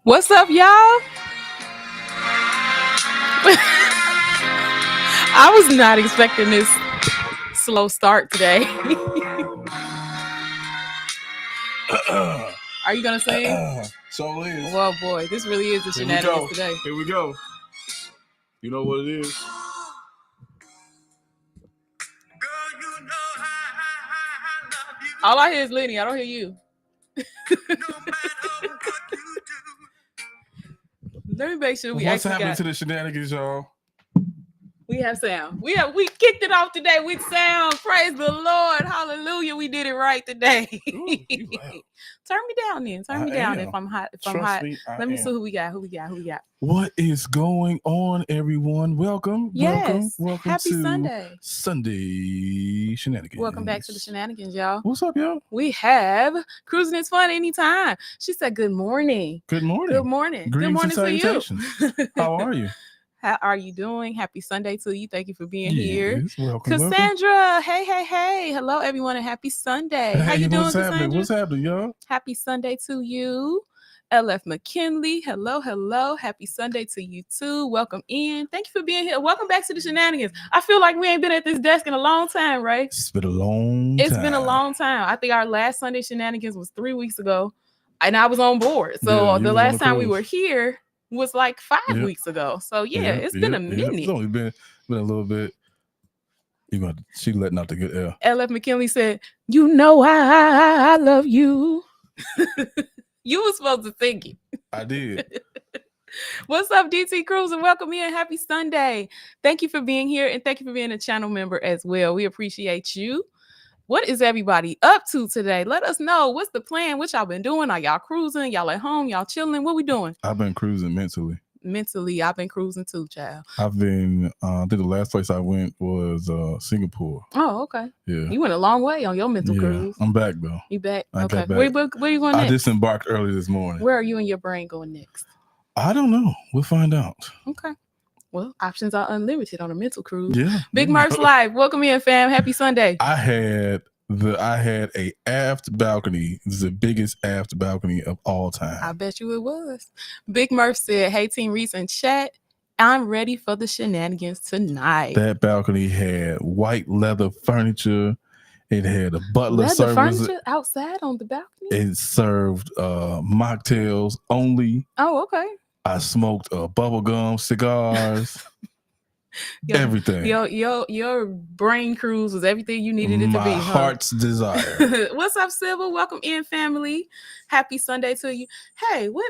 What's up, y'all? I was not expecting this slow start today. Are you gonna sing? So it is. Well, boy, this really is the Shenanigans today. Here we go. You know what it is? All I hear is Lenny. I don't hear you. Let me make sure we What's actually happening got. to the Shenanigans, y'all? We have sound. We kicked it off today with sound. Praise the Lord. Hallelujah. We did it right today. Ooh, you loud. Turn me down then. Turn me down if I'm hot. If I'm hot. Let me see who we got. Who we got. What is going on, everyone? Welcome. Yes. Welcome Happy to Sunday. Sunday Shenanigans. Welcome back to the Shenanigans, y'all. What's up, y'all? We have Cruising is Fun Anytime. She said, good morning. Good morning. Good morning. Greetings Good morning and to you. How are you? How are you doing? Happy Sunday to you. Thank you for being here. Welcome. Cassandra, hey. Hello, everyone, and happy Sunday. Hey, how you doing, Cassandra? What's happening, y'all? Happy Sunday to you. LF McKinley, hello. Happy Sunday to you, too. Welcome in. Thank you for being here. Welcome back to the Shenanigans. I feel like we ain't been at this desk in a long time, right? It's been a long time. It's been a long time. I think our last Sunday Shenanigans was 3 weeks ago, and I was on board. So the last time we were here was like 5 weeks ago. So it's been a minute. It's only been a little bit. She letting out the good air. LF McKinley said, "You know I love you." You were supposed to sing it. I did. What's up, DT Cruz, and welcome in. Happy Sunday. Thank you for being here, and thank you for being a channel member as well. We appreciate you. What is everybody up to today? Let us know. What's the plan? What y'all been doing? Are y'all cruising? Y'all at home? Y'all chilling? What we doing? I've been cruising mentally. I've been cruising too, child. I've been, I think the last place I went was Singapore. Oh, okay. Yeah. You went a long way on your mental cruise. I'm back, though. You back? Okay. Where you going next? I disembarked early this morning. Where are you and your brain going next? I don't know. We'll find out. Okay. Well, options are unlimited on a mental cruise. Yeah. Big Merce Live. Welcome in, fam. Happy Sunday. I had a aft balcony. This is the biggest aft balcony of all time. I bet you it was. Big Murph said, "Hey, Team Reese and chat. I'm ready for the Shenanigans tonight." That balcony had white leather furniture. It had a butler service. Furniture outside on the balcony? It served mocktails only. Oh, okay. I smoked bubble gum, cigars, everything. Your brain cruise was everything you needed it to be. My heart's desire. What's up, Sybil? Welcome in, family. Happy Sunday to you. Hey, when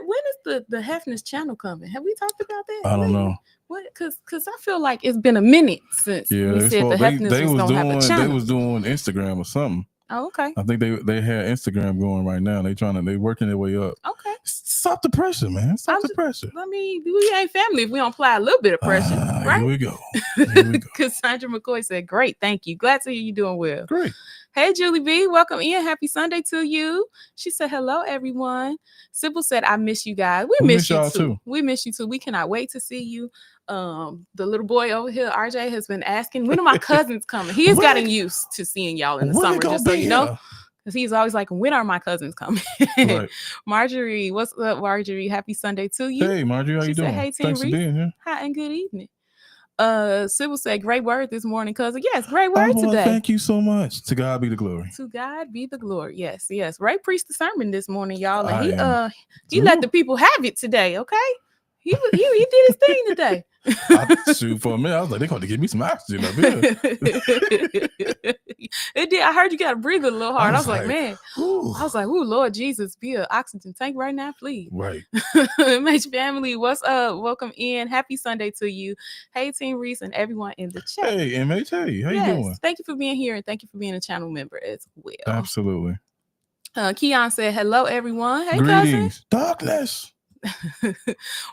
is the Hefner's channel coming? Have we talked about that? I don't know. What? Because I feel like it's been a minute since we said the Hefner's was going to have a channel. They was doing Instagram or something. Oh, okay. I think they had Instagram going right now. They working their way up. Okay. Stop the pressure, man. Stop the pressure. I mean, we ain't family if we don't apply a little bit of pressure, right? Here we go. Cassandra McCoy said, "Great, thank you. Glad to hear you doing well." Great. Hey, Julie B, welcome in. Happy Sunday to you. She said, "Hello, everyone." Sybil said, "I miss you guys. We miss you too. We miss you too. We cannot wait to see you." The little boy over here, RJ, has been asking, when are my cousins coming? He has gotten used to seeing y'all in the summer, just so you know. Because he's always like, when are my cousins coming? Right. Marjorie, what's up, Marjorie? Happy Sunday to you. Hey, Marjorie, how you doing? Hey, Thanks for being here. Hi, and good evening. Sybil said, great word this morning, cousin. Yes, great word today. Thank you so much. To God be the glory. To God be the glory. Yes. Ray preached the sermon this morning, y'all. And he let the people have it today, okay? He did his thing today. Shoot, for a minute, I was like, they're going to give me some oxygen up here. It did. I heard you got to breathe a little hard. I was like, man. Ooh. I was like, ooh, Lord Jesus, be an oxygen tank right now, please. Right. MH family, what's up? Welcome in. Happy Sunday to you. Hey, Team Reese and everyone in the chat. Hey, MH, hey, how you doing? Thank you for being here and thank you for being a channel member as well. Absolutely. Keon said, hello, everyone. Hey, greetings. cousin. Darkness.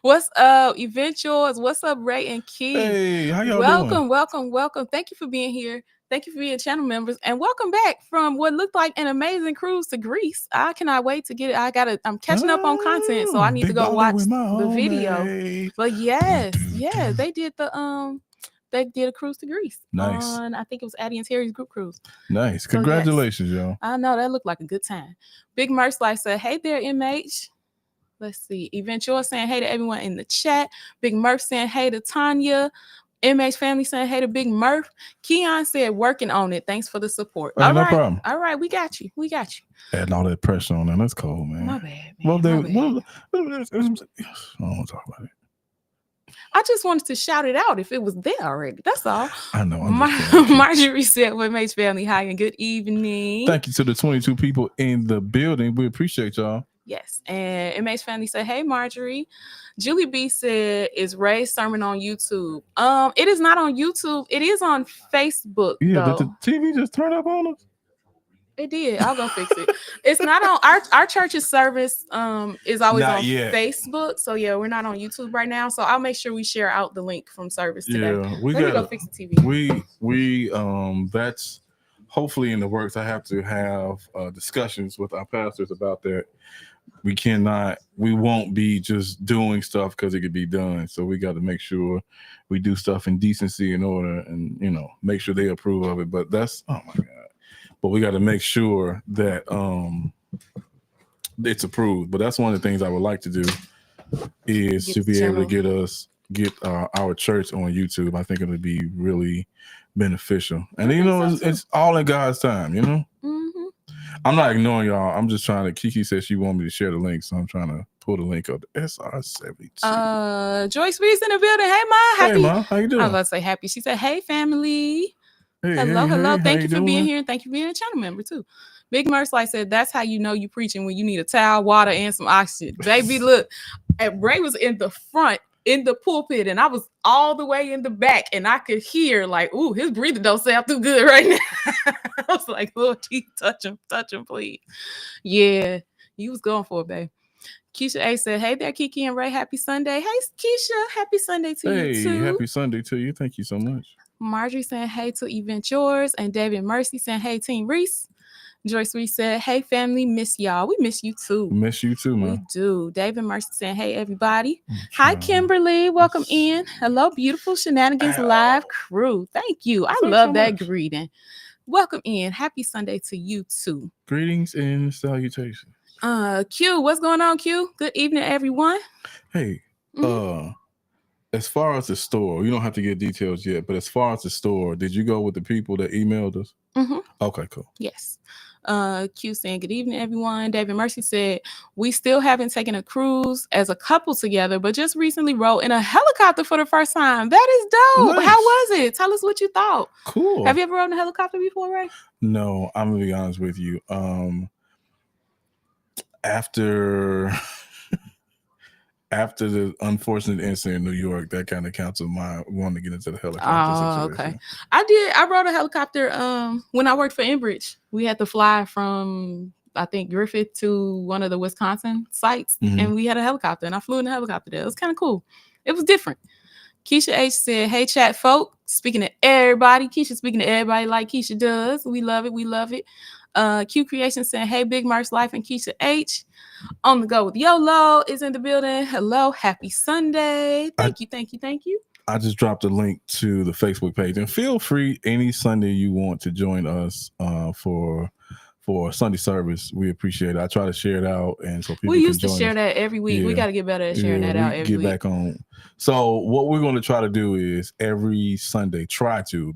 What's up, Eventuals? What's up, Ray and Key? Hey, how y'all doing? Welcome. Thank you for being here. Thank you for being channel members, and welcome back from what looked like an amazing cruise to Greece. I cannot wait to get it. I'm catching up on content, so I need to go watch the video. But yes, they did a cruise to Greece. Nice. I think it was Addie and Terry's group cruise. Nice. Congratulations, y'all. I know that looked like a good time. Big Merce Life said, "Hey there, MH." Let's see. Event Yours saying hey to everyone in the chat. Big Murph saying hey to Tanya. MH family saying hey to Big Murph. Keon said working on it. Thanks for the support. Hey, no problem. All right, we got you. Adding all that pressure on them. That's cold, man. My bad, man. I don't want to talk about it. I just wanted to shout it out if it was there already. That's all. I know. Marjorie said, "With MH family, hi and good evening." Thank you to the 22 people in the building. We appreciate y'all. Yes, and MH family said, "Hey, Marjorie." Julie B said, "Is Ray's sermon on YouTube?" It is not on YouTube. It is on Facebook. Yeah, though. did the TV just turn up on us? It did. I'll go fix it. It's not on our church's service. Is always not on yet. Facebook. So yeah, we're not on YouTube right now. So I'll make sure we share out the link from service today. Yeah, we gotta go fix the TV. We that's hopefully in the works. I have to have discussions with our pastors about that. We won't be just doing stuff because it could be done. So we got to make sure we do stuff in decency and order, and make sure they approve of it. But that's oh my God. But we got to make sure that it's approved. But that's one of the things I would like to do is to be able to get our church on YouTube. I think it would be really beneficial. And it's all in God's time. Mm-hmm. I'm not ignoring y'all. I'm just trying to. Kiki said she wanted me to share the link, so I'm trying to pull the link up. SR72. Joyce Reese in the building. Hey, Ma. Happy. Hey, Ma. How you doing? I was about to say happy. She said, "Hey, family." Hey, hello. Hey, thank you for being here. And thank you for being a channel member too. Big Merce said, "That's how you know you preaching, when you need a towel, water, and some oxygen." Baby, look, Ray was in the front in the pulpit, and I was all the way in the back, and I could hear like, "Ooh, his breathing don't sound too good right now." I was like, "Lord, touch him, please." Yeah, you was going for it, babe. Keisha A said, "Hey there, Kiki and Ray. Happy Sunday." Hey, Keisha. Happy Sunday to you too. Hey, happy Sunday to you. Thank you so much. Marjorie saying, "Hey to Event Yours." And David Mercy saying, "Hey, Team Reese." Joyce Reese said, "Hey, family. Miss y'all." We miss you too. Miss you too, man. We do. David Mercy saying, "Hey, everybody." Hi, Kimberly. Welcome in. Hello, beautiful Shenanigans live crew. Thank you. I love that greeting. Welcome in. Happy Sunday to you too. Greetings and salutations. Q, what's going on, Q? Good evening, everyone. Hey, as far as the store, you don't have to get details yet, but as far as the store, did you go with the people that emailed us? Mm-hmm. Okay, cool. Yes. Q saying, "Good evening, everyone." David Mercy said, "We still haven't taken a cruise as a couple together, but just recently rode in a helicopter for the first time. That is dope. Nice. How was it? Tell us what you thought." Cool. Have you ever rode in a helicopter before, Ray? No, I'm gonna be honest with you. After the unfortunate incident in New York, that kind of counts as my wanting to get into the helicopter situation. Okay. I rode a helicopter when I worked for Enbridge. We had to fly from, I think, Griffith to one of the Wisconsin sites, and we had a helicopter, and I flew in the helicopter there. It was kind of cool. It was different. Keisha H said, "Hey, chat folk. Speaking to everybody." Keisha speaking to everybody like Keisha does. We love it. Q Creation saying, "Hey, Big Merce Life and Keisha H. On the Go with YOLO is in the building. Hello, happy Sunday." Thank you. I just dropped a link to the Facebook page, and feel free any Sunday you want to join us for Sunday service. We appreciate it. I try to share it out, and so people. We used to share that every week. Yeah. We got to get better at sharing that out every week. Get back on. So what we're going to try to do is every Sunday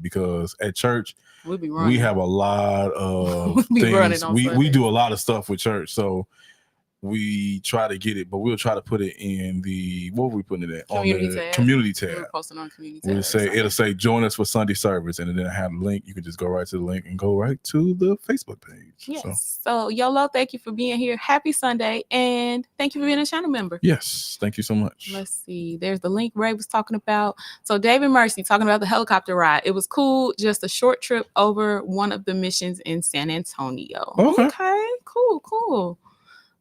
because at church we have a lot of things. We do a lot of stuff with church, so we try to get it, but we'll try to put it in the we putting it on the community tab. We're posting on community tab. It'll say join us for Sunday service, and then I have a link. You can just go right to the link and go right to the Facebook page. Yes. So YOLO, thank you for being here. Happy Sunday, and thank you for being a channel member. Yes, thank you so much. Let's see. There's the link Ray was talking about. So David Mercy talking about the helicopter ride. It was cool. Just a short trip over one of the missions in San Antonio. Okay. Cool.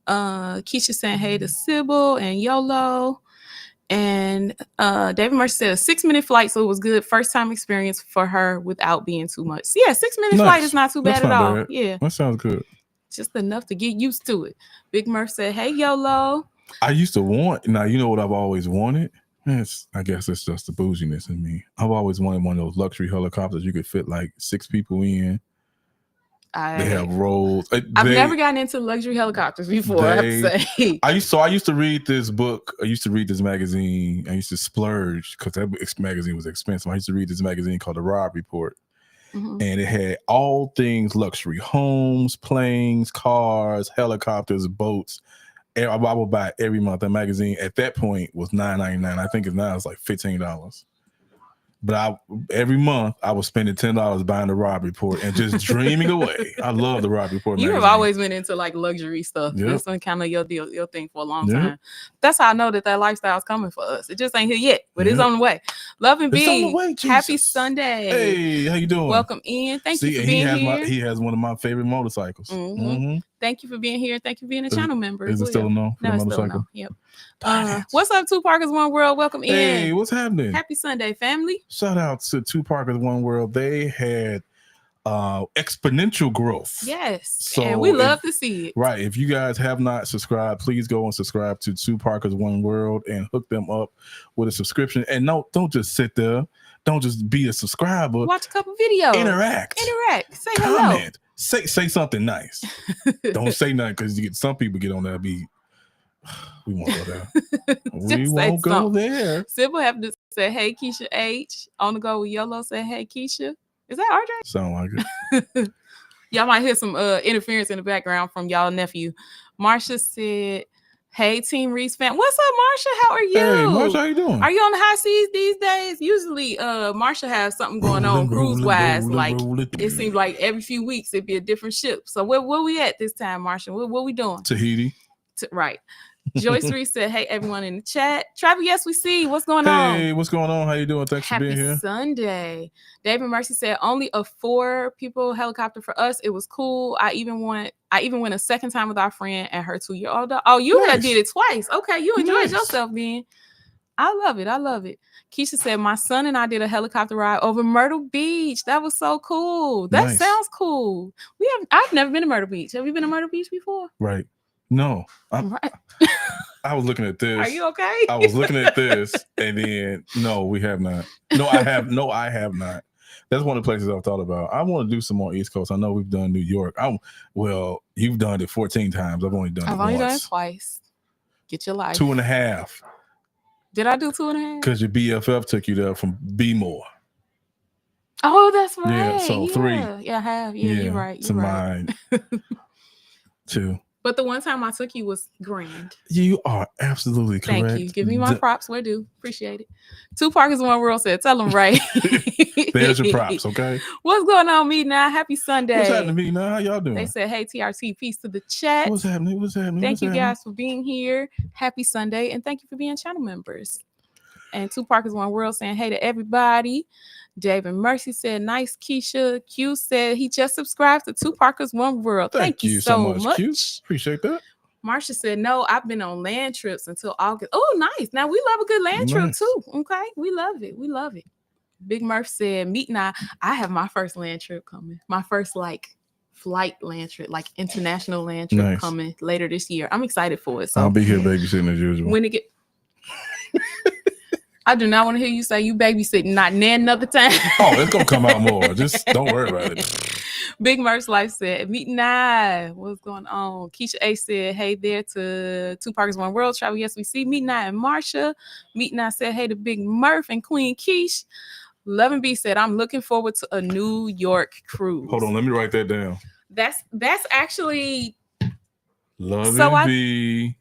Keisha saying, "Hey to Sybil and YOLO." And David Mercy said a 6-minute flight, so it was good. First time experience for her without being too much. So yeah, 6-minute flight is not too bad at all. Yeah. That sounds good. Just enough to get used to it. Big Murph said, "Hey, YOLO." I used to want, now you know what I've always wanted? I guess it's just the bouginess in me. I've always wanted one of those luxury helicopters you could fit like 6 people in. They have roads. I've never gotten into luxury helicopters before. I have to say. I used to read this book. I used to read this magazine. I used to splurge because that magazine was expensive. I used to read this magazine called The Rob Report, and it had all things luxury: homes, planes, cars, helicopters, boats. I would buy every month. That magazine at that point was $9.99. I think now it's like $15. But every month I was spending $10 buying the Rob Report and just dreaming away. I love the Rob Report. You have always been into like luxury stuff. Yep. It's been kind of your deal, your thing for a long time. That's how I know that lifestyle is coming for us. It just ain't here yet, but it's on the way. Love and be. Happy Sunday. Hey, how you doing? Welcome in. Thank you for being here. He has one of my favorite motorcycles. Thank you for being here. Thank you for being a channel member. Is it still a no? No, it's still a no. Yep. What's up, Two Parkers One World? Welcome in. Hey, what's happening? Happy Sunday, family. Shout out to Two Parkers One World. They had exponential growth. Yes. So and we love to see it. Right. If you guys have not subscribed, please go and subscribe to Two Parkers One World and hook them up with a subscription. And no, don't just sit there. Don't just be a subscriber. Watch a couple videos. Interact. Say hello. Say something nice. Don't say nothing because some people get on there and be. We won't go there. We won't go there. Sybil have to say, hey, Keisha H. On the go with YOLO say, hey, Keisha. Is that RJ? Sound like it. Y'all might hear some interference in the background from y'all nephew. Marsha said, hey, Team Reese fan. What's up, Marsha? How are you? Hey, Marsha, how you doing? Are you on the high seas these days? Usually, Marsha has something going on cruise-wise. Like, it seems like every few weeks it'd be a different ship. So where we at this time, Marsha? What we doing? Tahiti. Right. Joyce Reese said, hey, everyone in the chat. Travis, yes, we see. What's going on? Hey, what's going on? How you doing? Thanks for being here. Happy Sunday. David Mercy said, only a 4-people helicopter for us. It was cool. I even went a second time with our friend and her 2-year-old dog. Oh, you did it twice. Okay, you enjoyed yourself then. I love it. Keisha said, my son and I did a helicopter ride over Myrtle Beach. That was so cool. That sounds cool. I've never been to Myrtle Beach. Have you been to Myrtle Beach before? Right. No. Right. I was looking at this. Are you okay? I was looking at this and then no, we have not. No, I have not. That's one of the places I've thought about. I want to do some more East Coast. I know we've done New York. You've done it 14 times. I've only done it once. Twice. Get your life. 2.5. Did I do 2.5? Because your BFF took you there from B-more. Oh, that's right. Yeah, so 3. Yeah, I have. Yeah, you're right. You're right. 2. But the one time I took you was grand. You are absolutely correct. Thank you. Give me my props where due. Appreciate it. Two Parkers One World said, tell them right. There's your props, okay? What's going on, Me Now? Happy Sunday. What's happening, Me Now? How y'all doing? They said, hey, TRT, peace to the chat. What's happening? Thank you guys for being here. Happy Sunday. And thank you for being channel members. And Two Parkers One World saying, hey to everybody. David Mercy said, nice, Keisha. Q said he just subscribed to Two Parkers One World. Thank you so much. Q. Appreciate that. Marsha said, no, I've been on land trips until August. Oh, nice. Now we love a good land trip too. Okay. We love it. Big Murph said, meet and I have my first land trip coming. My first flight land trip, international land trip coming later this year. I'm excited for it. So I'll be here babysitting as usual. When it get I do not want to hear you say you babysitting not another time. Oh, it's gonna come out more. Just don't worry about it. Big Merch Life said, meet and I. What's going on? Keisha A said, hey there to Two Parkers One World Travel. Yes, we see. Meet and I and Marsha. Meet and I said, hey to Big Murph and Queen Keish. Love and B said, I'm looking forward to a New York cruise. Hold on, let me write that down. That's actually Love and B.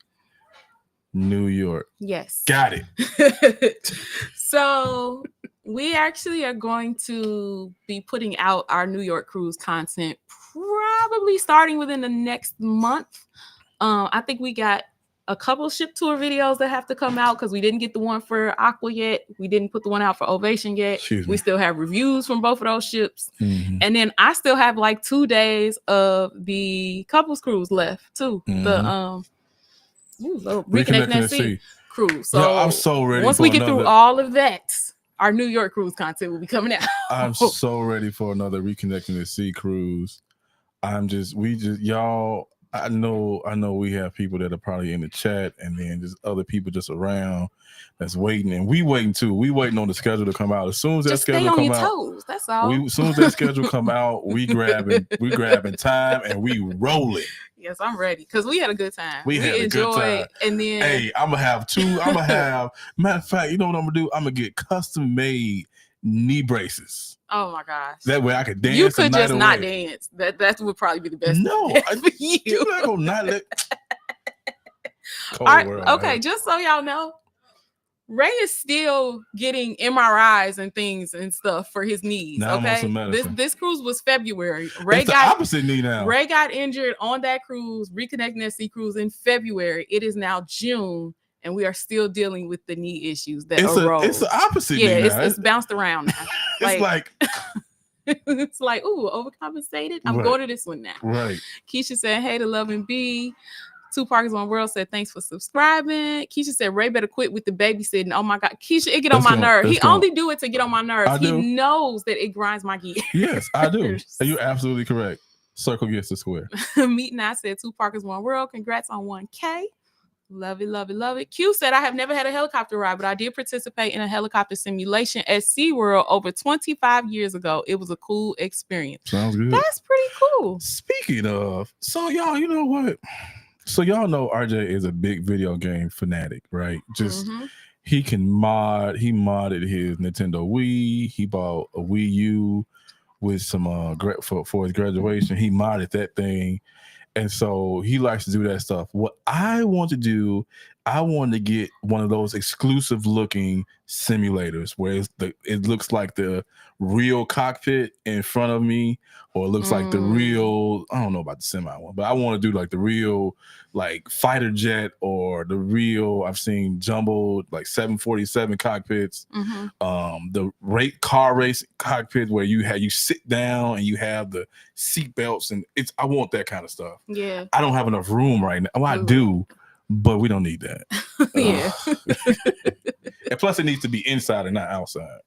New York. Yes. Got it. So we actually are going to be putting out our New York cruise content probably starting within the next month. I think we got a couple ship tour videos that have to come out because we didn't get the one for Aqua yet. We didn't put the one out for Ovation yet. We still have reviews from both of those ships. Mm-hmm. And then I still have 2 days of the couples cruise left too. Mm-hmm. The Reconnecting at Sea cruise. So I'm so ready. Once we get through all of that, our New York cruise content will be coming out. I'm so ready for another Reconnecting at Sea cruise. Y'all, I know we have people that are probably in the chat, and then there's other people just around that's waiting, and we waiting too. We waiting on the schedule to come out. As soon as that schedule come out, toes. That's all. As soon as that schedule come out, we grabbing time and we rolling. Yes, I'm ready because we had a good time. We had a good time. And then, hey, I'm gonna have two. I'm gonna have. Matter of fact, you know what I'm gonna do? I'm gonna get custom made knee braces. Oh my gosh! That way I could dance. You could just not dance. That would probably be the best. No, you're not gonna not let. All right, okay, just so y'all know, Ray is still getting MRIs and things and stuff for his knees. Now okay, this cruise was February. Ray it's got the opposite knee now. Ray got injured on that cruise, reconnecting that sea cruise in February. It is now June. And we are still dealing with the knee issues that arose. It's the opposite. Yeah, it's bounced around now. It's like it's like, ooh, overcompensated. I'm going to this one now. Right. Keisha said, hey to Love and B. Two Parkers One World said, thanks for subscribing. Keisha said, Ray better quit with the babysitting. Oh my God. Keisha, it get on my nerves. He only do it to get on my nerves. He knows that it grinds my gears. Yes, I do. You're absolutely correct. Circle gets the square. Meet and I said, Two Parkers One World. Congrats on 1K. Love it, love it, love it. Q said, I have never had a helicopter ride, but I did participate in a helicopter simulation at SeaWorld over 25 years ago. It was a cool experience. Sounds good. That's pretty cool. Speaking of, so y'all, you know what? So y'all know RJ is a big video game fanatic, right? Just he modded his Nintendo Wii. He bought a Wii U with some for his graduation. He modded that thing. And so he likes to do that stuff. What I want to do, I want to get one of those exclusive looking simulators where it looks like the real cockpit in front of me, or it looks like the real, I don't know about the semi one, but I want to do like the real like fighter jet, or the real, I've seen jumbo like 747 cockpits, the car race cockpit where you sit down and you have the seat belts, and I want that kind of stuff. Yeah. I don't have enough room right now. Well, I do, but we don't need that. Yeah. And plus it needs to be inside and not outside.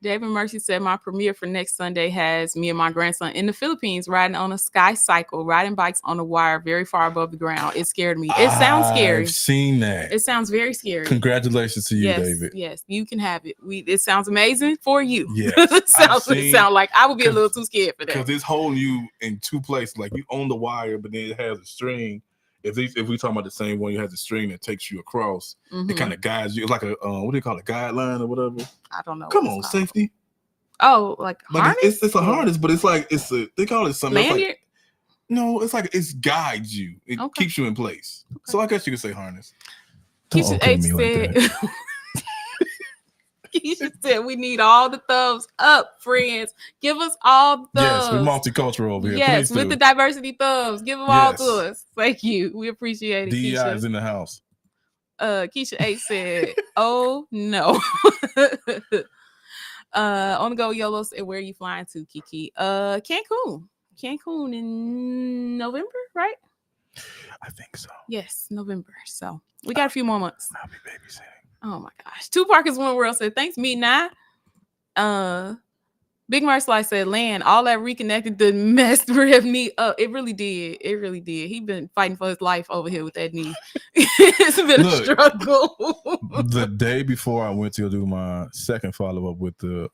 David Mercy said, my premiere for next Sunday has me and my grandson in the Philippines riding on a sky cycle, riding bikes on a wire very far above the ground. It scared me. It sounds scary. I've seen that. It sounds very scary. Congratulations to you, David. Yes, you can have it. It sounds amazing for you. Yes. It sounds like I would be a little too scared for that. Because it's holding you in two places. Like you own the wire, but then it has a string. If we talking about the same one, you have the string that takes you across. It kind of guides you. It's like a what do you call it, guideline or whatever? I don't know. Come on, safety. Oh, like harness? It's a harness, but it's like they call it something. Lanyard? Like, no, it's like it guides you. It keeps you in place. Okay. So I guess you could say harness. Keisha H said. Keisha said, we need all the thumbs up, friends. Give us all the thumbs. Yes, we're multicultural over here. Yes, with the diversity thumbs. Give them all to us. Thank you. We appreciate it. DEI Keisha is in the house. Keisha H said, oh no. On the go YOLO said, where are you flying to, Kiki? Cancun in November, right? I think so. Yes, November. So we got a few more months. I'll be babysitting. Oh my gosh. Two Parkers One World said, thanks, me now. Big Marcel said, Land, all that reconnected the messed Rev knee up. It really did. It really did. He been fighting for his life over here with that knee. It's been a struggle. The day before I went to do my second follow-up with the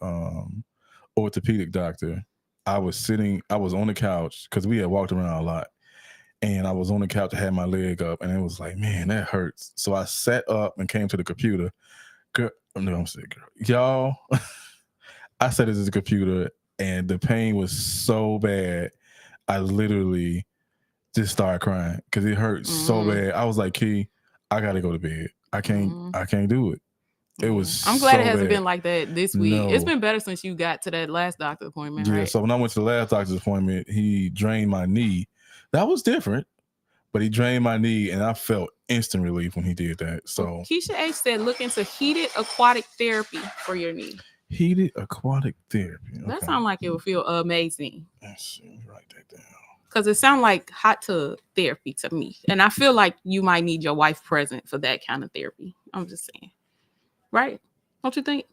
orthopedic doctor, I was on the couch because we had walked around a lot. And I was on the couch, I had my leg up, and it was like, man, that hurts. So I sat up and came to the computer. Girl, no, I'm saying, girl. Y'all, I sat at the computer, and the pain was so bad, I literally just started crying because it hurt so bad. I was like, Key, I got to go to bed. I can't do it. It was I'm glad so it hasn't bad. been like that this week. No. It's been better since you got to that last doctor appointment, Yeah, right? so when I went to the last doctor's appointment, he drained my knee. That was different, but he drained my knee, and I felt instant relief when he did that. So Keisha H said, look into heated aquatic therapy for your knee. Heated aquatic therapy. Okay. That sounds like it would feel amazing. Let's write that down. Because it sounds like hot tub therapy to me. And I feel like you might need your wife present for that kind of therapy. I'm just saying. Right? Don't you think?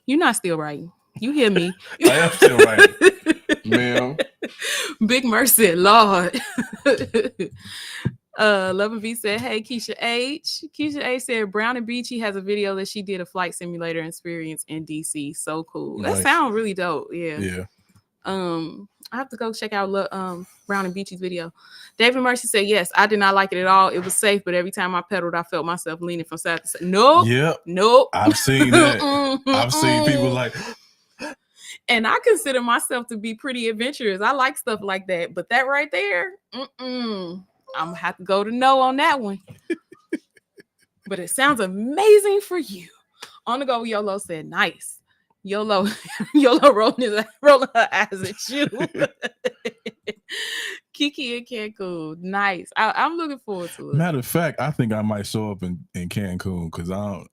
You're not still writing. You hear me? I am still writing. Ma'am. Big Mercy, Lord. Love and V said, hey, Keisha H. Keisha H said, Brown and Beachy has a video that she did a flight simulator experience in DC. So cool. Nice. That sounds really dope. Yeah. I have to go check out Brown and Beachy's video. David Mercy said, yes, I did not like it at all. It was safe, but every time I pedaled, I felt myself leaning from side to side. Nope. Yep. Nope. I've seen that. I've seen people like... And I consider myself to be pretty adventurous. I like stuff like that. But that right there, I'm going to have to go to no on that one. But it sounds amazing for you. On the go, Yolo said, nice. Yolo rolling her eyes at you. Kiki in Cancun, nice. I'm looking forward to it. Matter of fact, I think I might show up in Cancun because I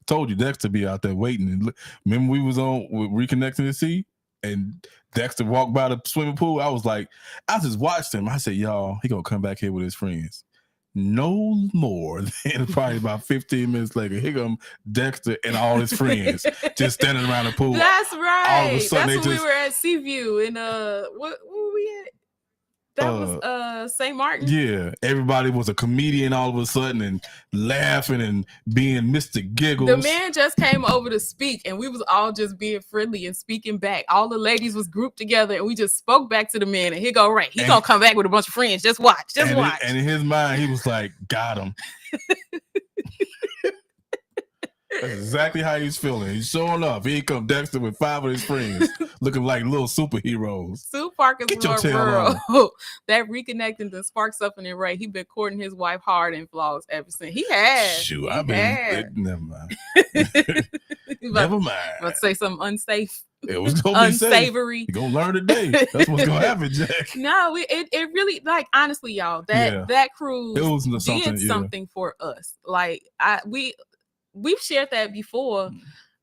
told you Dexter be out there waiting. And remember we was on Reconnecting the Sea, and Dexter walked by the swimming pool. I was like, I just watched him. I said, y'all, he gonna come back here with his friends. No more than probably about 15 minutes later, here come Dexter and all his friends just standing around the pool. That's right. All of a sudden, that's when we were at Seaview in what were we at? That was St. Martin. Yeah, everybody was a comedian all of a sudden and laughing and being Mr. Giggles. The man just came over to speak, and we was all just being friendly and speaking back. All the ladies was grouped together, and we just spoke back to the man. And he go, right, he gonna come back with a bunch of friends. Just watch, watch. And in his mind, he was like, "Got him." That's exactly how he's feeling. He's showing up. Here come Dexter with 5 of his friends, looking like little superheroes. Sue Parker's more rural. That reconnecting to spark something in Ray. He been courting his wife hard and flaws ever since. He has. Shoot, never mind. Never mind. About to say something unsafe. It was gonna be unsavory. You're gonna learn today. That's what's gonna happen, Jack. No, it really, like, honestly, y'all, that cruise did something for us. Like we've shared that before.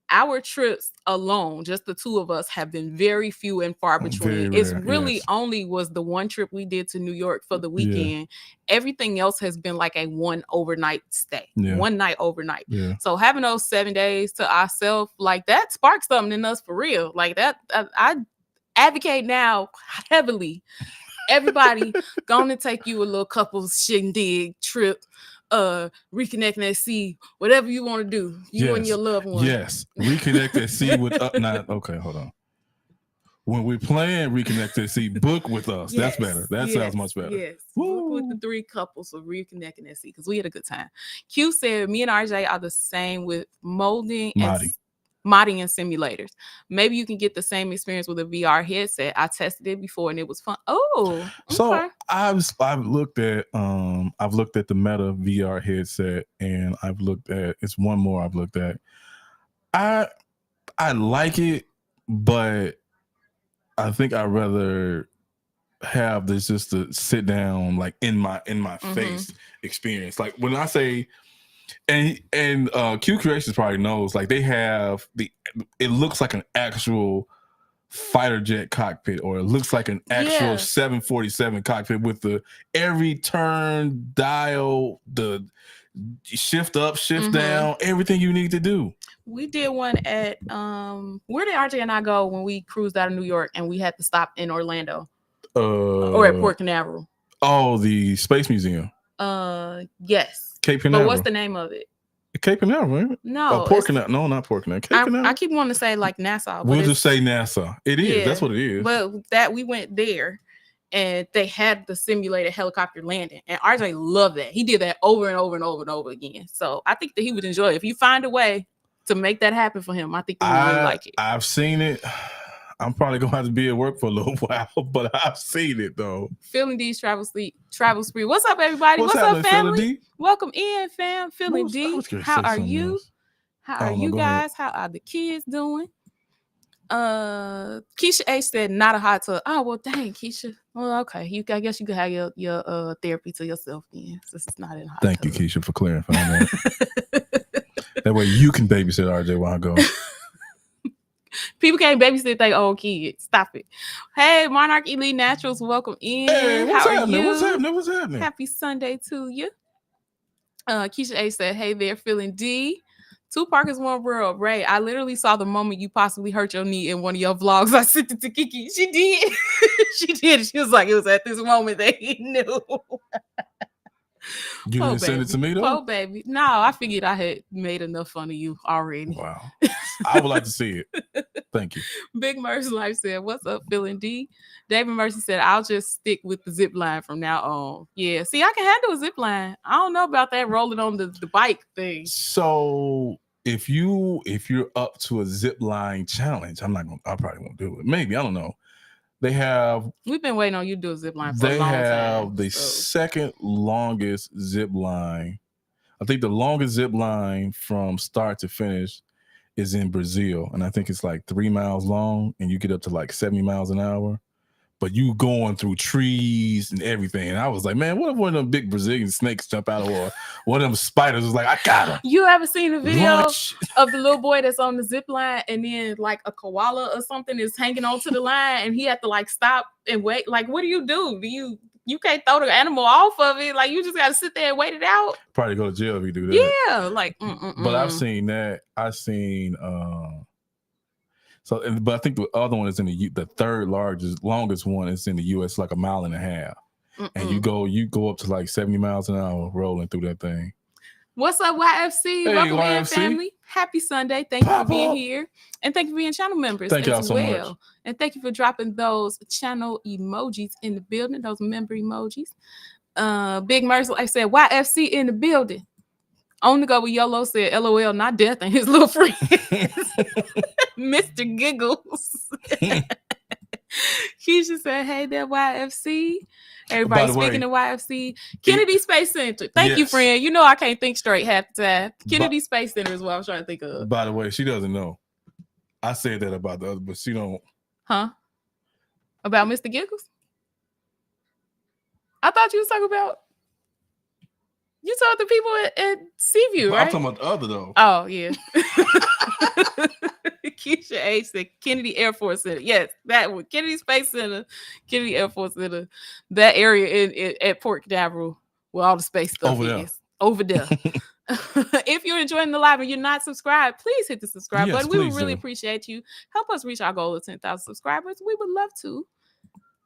Our trips alone, just the two of us, have been very few and far between. It's really only was the one trip we did to New York for the weekend. Yeah. Everything else has been like a one overnight stay, 1 night overnight. Yeah. So having those 7 days to ourselves, like, that sparked something in us for real. Like that, I advocate now heavily. Everybody gonna take you a little couples shindig trip. Reconnect at sea, whatever you want to do, you and your loved one. Yes, reconnect at sea with okay, hold on. When we plan Reconnect at Sea, book with us. That's better. That sounds much better. Yes, book with the 3 couples for Reconnecting at Sea, because we had a good time. Q said, me and RJ are the same with modding and simulators. Maybe you can get the same experience with a VR headset. I tested it before and it was fun. Oh, okay. So I've looked at the Meta VR headset, and it's one more I've looked at. I like it, but I think I'd rather have this just to sit down, like, in my face experience. Like, when I say, and Q Creations probably knows, like, they have it looks like an actual fighter jet cockpit, or it looks like an actual 747 cockpit with every turn dial, the shift up, shift down, everything you need to do. We did one at where did RJ and I go when we cruised out of New York and we had to stop in Orlando or at Port Canaveral? Oh, the Space Museum. Yes. Cape Canaveral. But what's the name of it? Cape Canaveral, right? No. Port Canaveral. No, not Port Canaveral. Cape Canaveral. I keep wanting to say like NASA. We'll just say NASA. It is. Yeah, that's what it is. But that we went there and they had the simulated helicopter landing. And RJ loved that. He did that over and over and over and over again. So I think that he would enjoy it. If you find a way to make that happen for him, I think he would really like it. I've seen it. I'm probably gonna have to be at work for a little while, but I've seen it though. Feeling D's travel spree. What's up, everybody? What's up, family? Welcome in, fam. Feeling D. How are you? How are you guys? How are the kids doing? Keisha H said not a hot tub. Oh well, dang, Keisha. Well, okay. I guess you could have your therapy to yourself then, since it's not in a hot tub. Thank you, Keisha, for clarifying that. That way you can babysit RJ while I go. People can't babysit their old kids. Stop it. Hey, Monarch Elite Naturals, welcome in. Hey, what's happening? What's happening? Happy Sunday to you. Keisha A said, hey there, Feeling D. Two Parkers, One World. Ray, I literally saw the moment you possibly hurt your knee in one of your vlogs. I sent it to Kiki. She did. She did. She was like, it was at this moment that he knew. You didn't send it to me, though? Oh, baby. No, I figured I had made enough fun of you already. Wow. I would like to see it. Thank you. Big Mercy Life said, what's up, Feeling D? David Mercy said, I'll just stick with the zip line from now on. Yeah. See, I can handle a zip line. I don't know about that rolling on the bike thing. So if you're up to a zip line challenge, I probably won't do it. Maybe, I don't know. We've been waiting on you to do a zip line for a long time. They have the second longest zip line. I think the longest zip line from start to finish is in Brazil. And I think it's like 3 miles long and you get up to like 70 miles an hour. But you going through trees and everything. And I was like, man, what if one of them big Brazilian snakes jump out or one of them spiders was like, I got him. You ever seen a video of the little boy that's on the zip line and then like a koala or something is hanging onto the line and he had to like stop and wait? Like, what do? You can't throw the animal off of it. Like, you just got to sit there and wait it out. Probably go to jail if you do that. Yeah. Like, But I've seen that. I've seen, but I think the other one is the third longest one is in the U.S., like 1.5 miles. And you go up to like 70 miles an hour rolling through that thing. What's up, YFC? Hey, welcome YFC. in, family. Happy Sunday. Thank you for being here. And thank you for being channel members thank y'all so much. And thank you for dropping those channel emojis in the building, those member emojis. Big Mercy, like I said, YFC in the building. On the go with YOLO said, LOL, not death and his little friends. Mr. Giggles. Keisha said, hey there, YFC. Everybody speaking of YFC. Kennedy Space Center. Thank you, friend. You know I can't think straight half the time. Kennedy Space Center is what I was trying to think of. By the way, she doesn't know. I said that about the other, but she don't. Huh? About Mr. Giggles? I thought you was talking about. You told the people at Seaview, right? I'm talking about the other, though. Oh, yeah. Keisha H said Kennedy Air Force Center. Yes, that one. Kennedy Space Center, Kennedy Air Force Center. That area at Port Canaveral where all the space stuff is. Over there. If you're enjoying the live and you're not subscribed, please hit the subscribe button. We would really appreciate you. Help us reach our goal of 10,000 subscribers. We would love to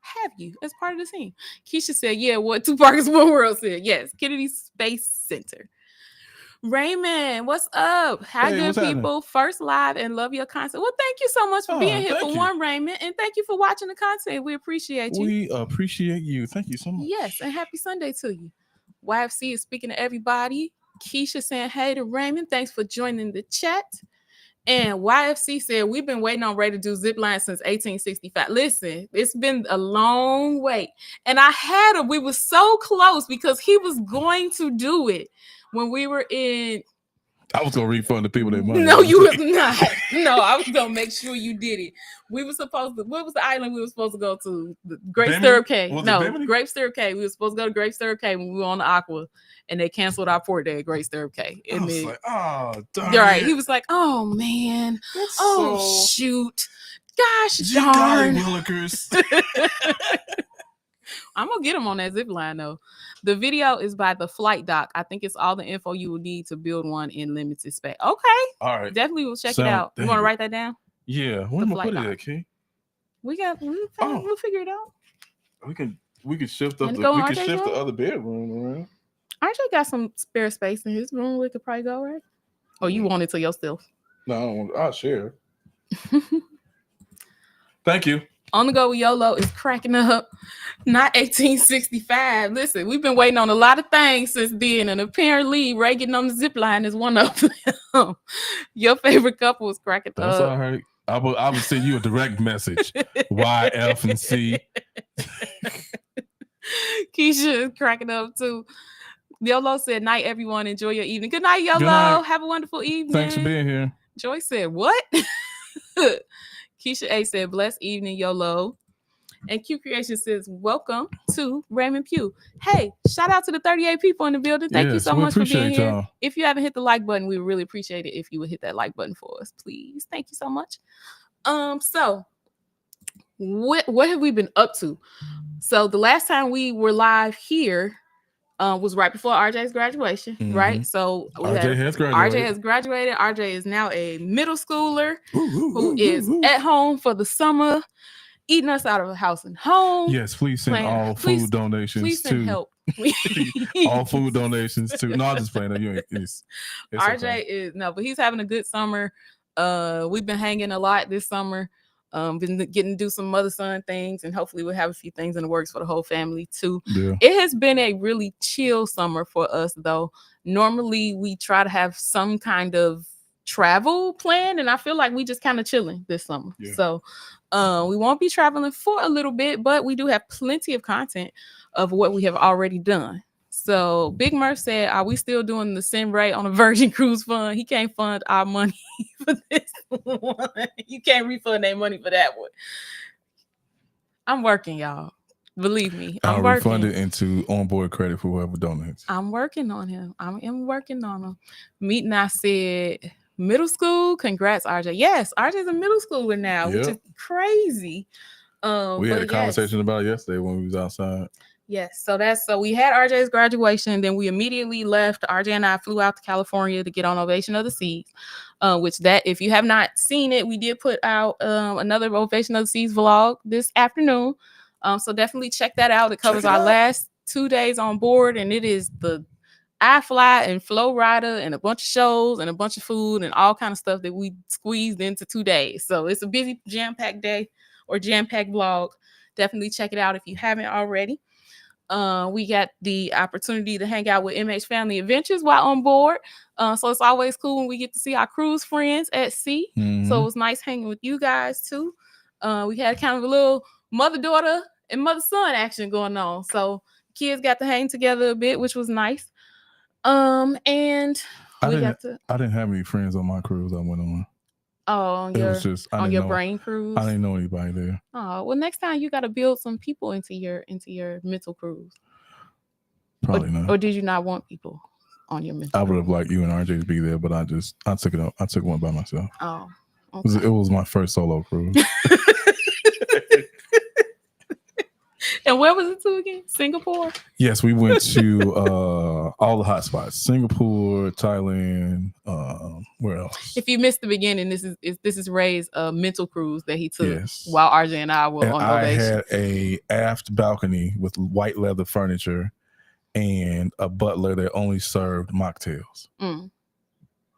have you as part of the team. Keisha said, yeah, what Two Parkers, One World said. Yes, Kennedy Space Center. Raymond, what's up? Hi, good people. Happening? First live and love your content. Well, thank you so much for being here for one, Raymond. And thank you for watching the content. We appreciate you. We appreciate you. Thank you so much. Yes, and happy Sunday to you. YFC is speaking to everybody. Keisha saying, hey to Raymond. Thanks for joining the chat. And YFC said, we've been waiting on Ray to do zip line since 1865. Listen, it's been a long wait. And I had him. We were so close because he was going to do it when we were in. I was going to refund the people their money. No, you was not. No, I was going to make sure you did it. We were supposed to, what was the island we were supposed to go to? The Great Stirrup Cay. No, Great Stirrup Cay. We were supposed to go to Great Stirrup Cay when we were on the Aqua. And they canceled our port day at Great Stirrup Cay. I was like, oh, darn. Right. He was like, oh, man. That's shoot. Gosh, darn. I'm going to get him on that zip line, though. The video is by the Flight Doc. I think it's all the info you will need to build one in limited space. Okay. All right. Definitely will check it out. You want to write that down? Yeah. Where am I put it at, Key? We'll figure it out. We can shift up the other bedroom around. RJ got some spare space in his room. We could probably go, right? Or you want it to yourself? No, I don't want. I'll share. Thank you. On the go with YOLO is cracking up. Not 1865. Listen, we've been waiting on a lot of things since then, and apparently Ray getting on the zip line is one of them. Your favorite couple was cracking up. That's all right. I would send you a direct message. Y, F, and C. Keisha is cracking up too. YOLO said, night, everyone. Enjoy your evening. Good night, YOLO. Good night. Have a wonderful evening. Thanks for being here. Joy said, what? Keisha A said, blessed evening, YOLO. And Q Creation says, welcome to Raymond Pugh. Hey, shout out to the 38 people in the building. Thank you so much for being here. Y'all. If you haven't hit the like button, we would really appreciate it if you would hit that like button for us, please. Thank you so much. So what have we been up to? So the last time we were live here, was right before RJ's graduation, right? So RJ has graduated. RJ is now a middle schooler who is at home for the summer, eating us out of a house and home. Yes, please send all food donations. Please send help. All food donations too. No, I'm just playing. You ain't. It's RJ okay. is but he's having a good summer. We've been hanging a lot this summer. Been getting to do some mother son things, and hopefully we'll have a few things in the works for the whole family too. Yeah. It has been a really chill summer for us though. Normally we try to have some kind of travel plan, and I feel like we just kind of chilling this summer. Yeah. So we won't be traveling for a little bit, but we do have plenty of content of what we have already done. So Big Murph said, are we still doing the Send Ray on a Virgin Cruise fund? He can't fund our money for this one. You can't refund their money for that one. I'm working, y'all. Believe me, I'll refund it into onboard credit for whoever donates. I'm working on him. I am working on him. Meeting, I said, middle school? Congrats, RJ. Yes, RJ's a middle schooler now, which is crazy. We had a conversation about it yesterday when we was outside. Yes, so we had RJ's graduation, then we immediately left. RJ and I flew out to California to get on Ovation of the Seas, which that if you have not seen it, we did put out another Ovation of the Seas vlog this afternoon. So definitely check that out. It covers our last 2 days on board, and it is the iFly and Flow Rider and a bunch of shows and a bunch of food and all kind of stuff that we squeezed into 2 days. So it's a busy jam-packed day or jam-packed vlog. Definitely check it out if you haven't already. We got the opportunity to hang out with MH Family Adventures while on board. So it's always cool when we get to see our cruise friends at sea. Mm-hmm. So it was nice hanging with you guys too. We had kind of a little mother-daughter and mother-son action going on. So kids got to hang together a bit, which was nice. And I didn't have any friends on my cruise I went on. Oh, on your brain cruise. I didn't know anybody there. Oh, well, next time you got to build some people into your mental cruise. Probably not. Or did you not want people on your mental? I would have liked you and RJ to be there, but I took it up. I took one by myself. Oh, okay. It was my first solo cruise. And where was it to again? Singapore? Yes, we went to all the hot spots. Singapore, Thailand, where else? If you missed the beginning, this is Ray's mental cruise that he took while RJ and I were on Ovation. I had a aft balcony with white leather furniture and a butler that only served mocktails. Mm.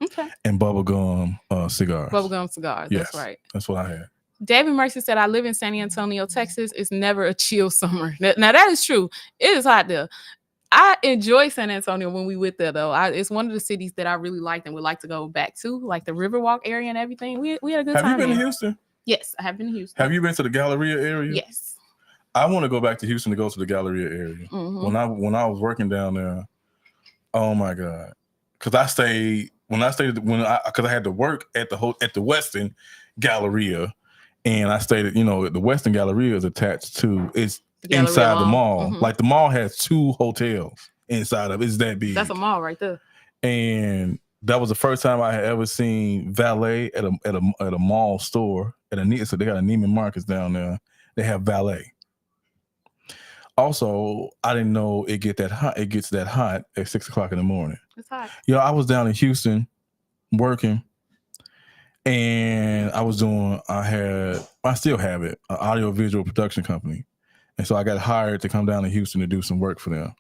Okay. And bubblegum cigars. Bubblegum cigars, yes, that's right. That's what I had. David Mercy said, I live in San Antonio, Texas. It's never a chill summer. Now, that is true. It is hot there. I enjoy San Antonio when we went there, though. It's one of the cities that I really liked and would like to go back to, like the Riverwalk area and everything. We had a good time. Have you been to Houston? Yes, I have been to Houston. Have you been to the Galleria area? Yes. I want to go back to Houston to go to the Galleria area. Mm-hmm. When I was working down there, oh my God. Because I had to work at the Westin Galleria. And I stayed at, the Westin Galleria is attached to, it's Galleria inside the mall. Mm-hmm. Like the mall has 2 hotels inside of it. It's that big. That's a mall right there. And that was the first time I had ever seen valet at a mall store. So they got a Neiman Marcus down there. They have valet. Also, I didn't know it gets that hot at 6 o'clock in the morning. It's hot. I was down in Houston working. And I still have it, an audio visual production company. And so I got hired to come down to Houston to do some work for them.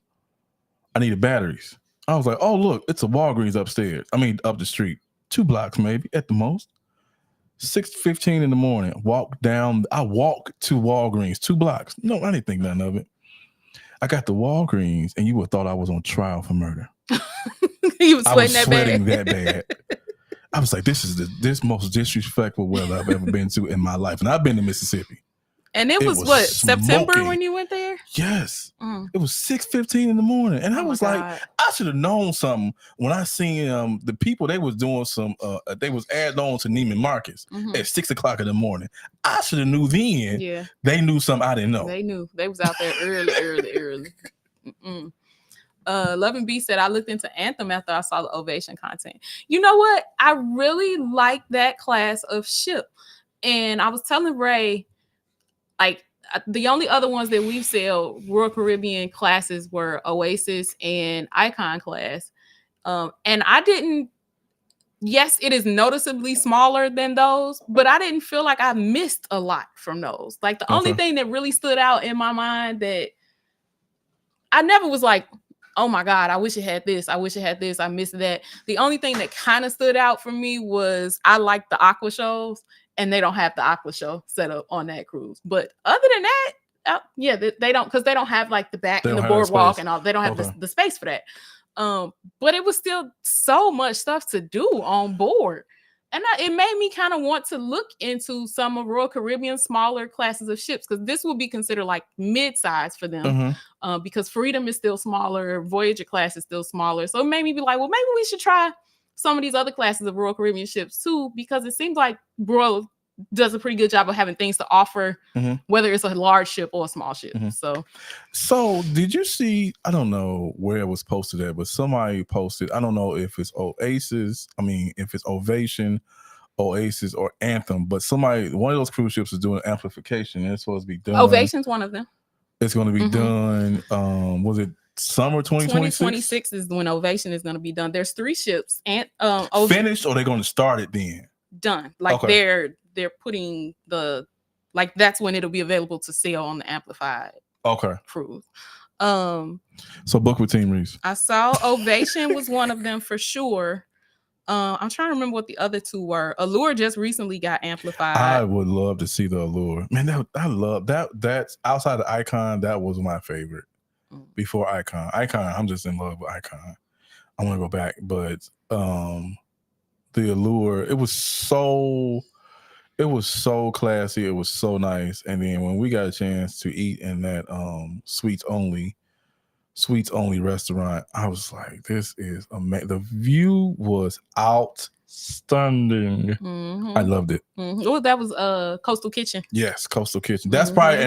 I needed batteries. I was like, oh, look, it's a Walgreens up the street, 2 blocks maybe at the most. 6:15 in the morning, I walk to Walgreens, 2 blocks. No, I didn't think nothing of it. I got to Walgreens and you would have thought I was on trial for murder. You was sweating that bad. I was like, this is this most disrespectful weather I've ever been to in my life. And I've been to Mississippi. And it was what, smoking. September when you went there? Yes. It was 6:15 in the morning. And I was like, I should have known something when I seen the people, they was doing some, they was adding on to Neiman Marcus at 6 o'clock in the morning. I should have knew then. Yeah. They knew something I didn't know. They knew. They was out there early. Love and B said, I looked into Anthem after I saw the Ovation content. You know what? I really like that class of ship. And I was telling Ray, like, the only other ones that we've said Royal Caribbean classes were Oasis and Icon class. And I didn't, yes, it is noticeably smaller than those, but I didn't feel like I missed a lot from those. Like the only thing that really stood out in my mind that I never was like, oh my God, I wish it had this. I wish it had this. I missed that. The only thing that kind of stood out for me was I like the aqua shows, and they don't have the aqua show set up on that cruise. But other than that, yeah, they don't, because they don't have like the back and the boardwalk and all. They don't have the space for that. But it was still so much stuff to do on board. And it made me kind of want to look into some of Royal Caribbean's smaller classes of ships, because this will be considered like mid-size for them, because Freedom is still smaller, Voyager class is still smaller. So it made me be like, well, maybe we should try some of these other classes of Royal Caribbean ships too, because it seems like Royal does a pretty good job of having things to offer, whether it's a large ship or a small ship. So did you see, I don't know where it was posted at, but somebody posted, I don't know if it's if it's Ovation, Oasis, or Anthem, but one of those cruise ships is doing amplification, and it's supposed to be done. Ovation's one of them. It's going to be done, was it summer 2026? 2026 is when Ovation is going to be done. There's 3 ships. And finished, or they're going to start it then? Done. Like they're putting that's when it'll be available to sail on the amplified cruise. So book with Team Reese. I saw Ovation was one of them for sure. I'm trying to remember what the other 2 were. Allure just recently got amplified. I would love to see the Allure. Man, I love that. That's outside of Icon, that was my favorite. Before Icon, I'm just in love with Icon. I want to go back, but the Allure, it was so classy. It was so nice. And then when we got a chance to eat in that suites only restaurant, I was like, this is amazing. The view was outstanding. I loved it. Oh, that was Coastal Kitchen. Yes, Coastal Kitchen. That's probably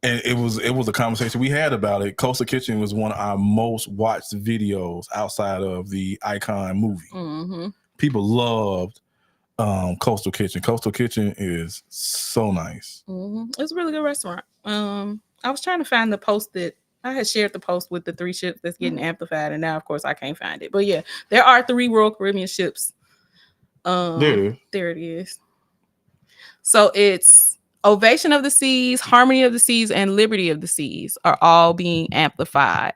and it was a conversation we had about it. Coastal Kitchen was one of our most watched videos outside of the Icon movie. People loved Coastal Kitchen. Coastal Kitchen is so nice. It's a really good restaurant. I was trying to find the post that I had shared, the post with the 3 ships that's getting amplified, and now of course I can't find it. But yeah, there are 3 Royal Caribbean ships. There it is. So it's Ovation of the Seas, Harmony of the Seas, and Liberty of the Seas are all being amplified.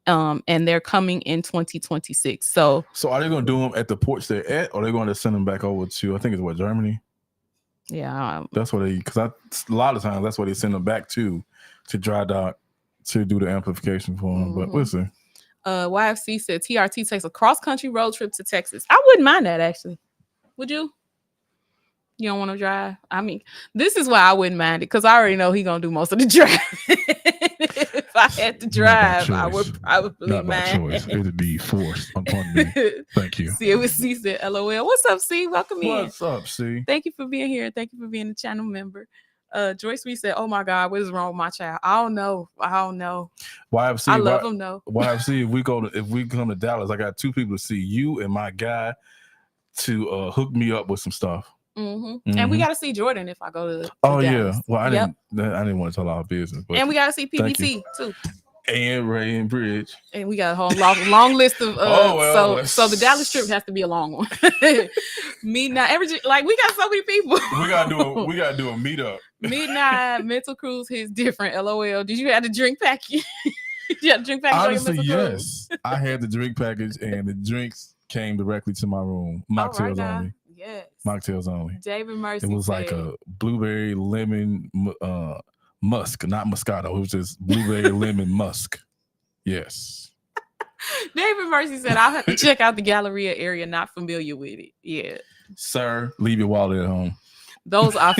And they're coming in 2026. So are they going to do them at the ports they're at, or are they going to send them back over to, I think it's Germany? Yeah. That's what because a lot of times that's what they send them back to dry dock to do the amplification for them. But we'll see. YFC said TRT takes a cross-country road trip to Texas. I wouldn't mind that, actually. Would you? You don't want to drive? I mean, this is why I wouldn't mind it, because I already know he's going to do most of the driving. If I had to drive, I would probably mind. It would be forced upon me. Thank you. See, it was C said, LOL. What's up, C? Welcome in. What's up, C? Thank you for being here. Thank you for being a channel member. Joyce Reed said, oh my God, what is wrong with my child? I don't know. YFC, I love him though. YFC, if we come to Dallas, I got 2 people to see, you and my guy, to hook me up with some stuff. And we got to see Jordan if I go to Dallas. Yeah. Well, I didn't want to tell our business. But and we got to see PBT too. And Ray and Bridge. And we got a whole long list of so the Dallas trip has to be a long one. We got so many people. we gotta do a meetup. Midnight Mental Cruise hits different. LOL. Did you have the drink package? You had the drink package? Honestly, yes. I had the drink package, and the drinks came directly to my room. Mocktails only. Yes. Mocktails only. David Mercy. It was like a blueberry lemon musk, not Moscato. It was just blueberry lemon musk. Yes. David Mercy said, I'll have to check out the Galleria area. Not familiar with it. Yeah. Sir, leave your wallet at home. Those are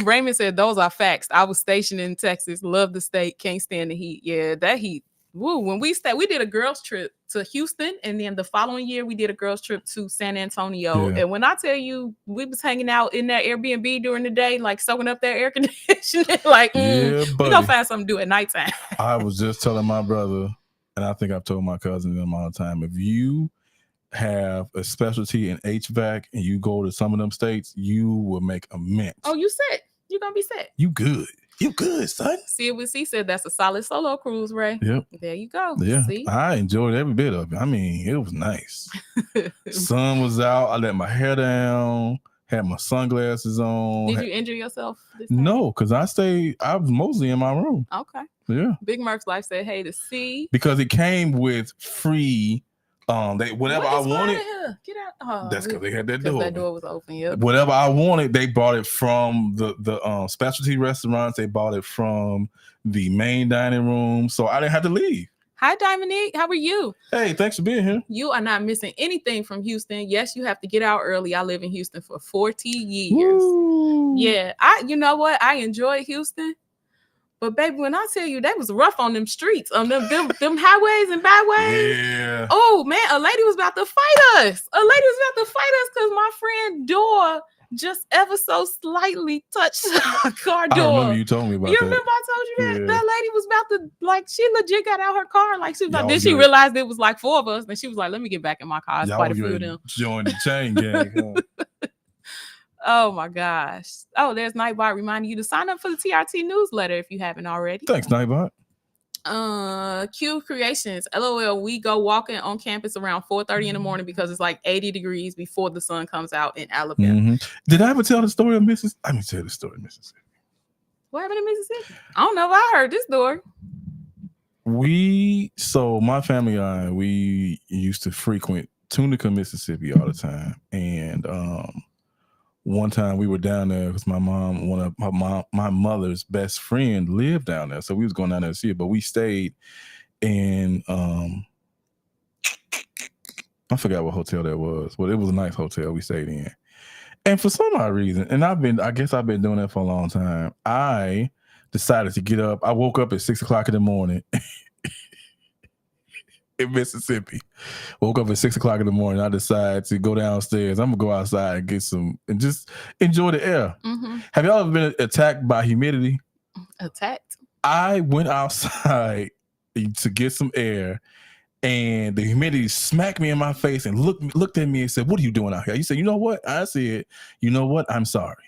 Raymond said those are facts. I was stationed in Texas. Love the state. Can't stand the heat. Yeah, that heat. Woo. When we did a girls trip to Houston, and then the following year we did a girls trip to San Antonio. Yeah. And when I tell you, we was hanging out in that Airbnb during the day, like soaking up that air conditioning, like we gonna find something to do at nighttime. I was just telling my brother, and I think I've told my cousin them all the time, if you have a specialty in HVAC and you go to some of them states, you will make a mint. Oh, you said you're gonna be set. You good. You good, son. CWC said that's a solid solo cruise, Ray. Yep. There you go. Yeah. See? I enjoyed every bit of it. I mean, it was nice. Sun was out. I let my hair down. Had my sunglasses on. Did you injure yourself this time? No, because I was mostly in my room. Okay. Yeah. Big Murph's Life said, hey, to see. Because it came with free, whatever I wanted. Get out. Oh, that's because they had that door. That door was open, yep. Whatever I wanted, they bought it from the specialty restaurants. They bought it from the main dining room. So I didn't have to leave. Hi, Dominique. How are you? Hey, thanks for being here. You are not missing anything from Houston. Yes, you have to get out early. I live in Houston for 40 years. Woo. Yeah. You know what? I enjoy Houston. But baby, when I tell you they was rough on them streets, on them highways and byways. Yeah. Oh man, a lady was about to fight us. Because my friend door just ever so slightly touched a car door. I remember you told me about that. You remember I told you that? Yeah. That lady was about to, she legit got out her car. She was like, then she realized it was like 4 of us. And she was like, let me get back in my car. It's quite a few of them. Join the chain gang. Oh my gosh. Oh, there's Nightbot reminding you to sign up for the TRT newsletter if you haven't already. Thanks, Nightbot. Q Creations. LOL, we go walking on campus around 4:30 in the morning because it's like 80 degrees before the sun comes out in Alabama. Mm-hmm. Did I ever tell the story of Mississippi? Let me tell the story of Mississippi. What happened in Mississippi? I don't know if I heard this story. So my family and I, we used to frequent Tunica, Mississippi all the time. And one time we were down there because my mother's best friend lived down there. So we was going down there to see it, but we stayed in, I forgot what hotel that was, but it was a nice hotel we stayed in. And for some odd reason, and I guess I've been doing that for a long time, I decided to get up. I woke up at 6 o'clock in the morning in Mississippi. Woke up at 6 o'clock in the morning. I decided to go downstairs. I'm gonna go outside and get some and just enjoy the air. Mm-hmm. Have y'all ever been attacked by humidity? Attacked? I went outside to get some air, and the humidity smacked me in my face and looked at me and said, "What are you doing out here?" You said, "You know what?" I said, "You know what? I'm sorry."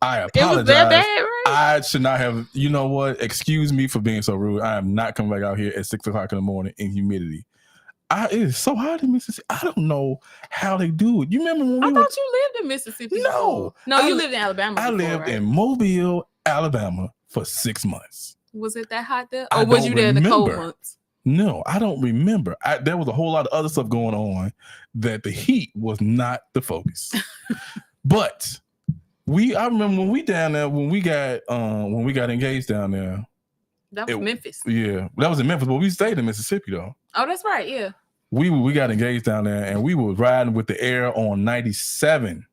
I apologize. It was that bad, right? I should not have. You know what? Excuse me for being so rude. I am not coming back out here at 6 o'clock in the morning in humidity. It is so hot in Mississippi. I don't know how they do it. You remember when I thought you lived in Mississippi? No, you lived in Alabama. I lived in Mobile, Alabama for 6 months. Was it that hot there, or was you there in the cold months? No, I don't remember. There was a whole lot of other stuff going on that the heat was not the focus. But I remember when we down there, when we got engaged down there. That was Memphis. Yeah, that was in Memphis, but we stayed in Mississippi though. Oh, that's right. Yeah. We got engaged down there, and we were riding with the air on 97.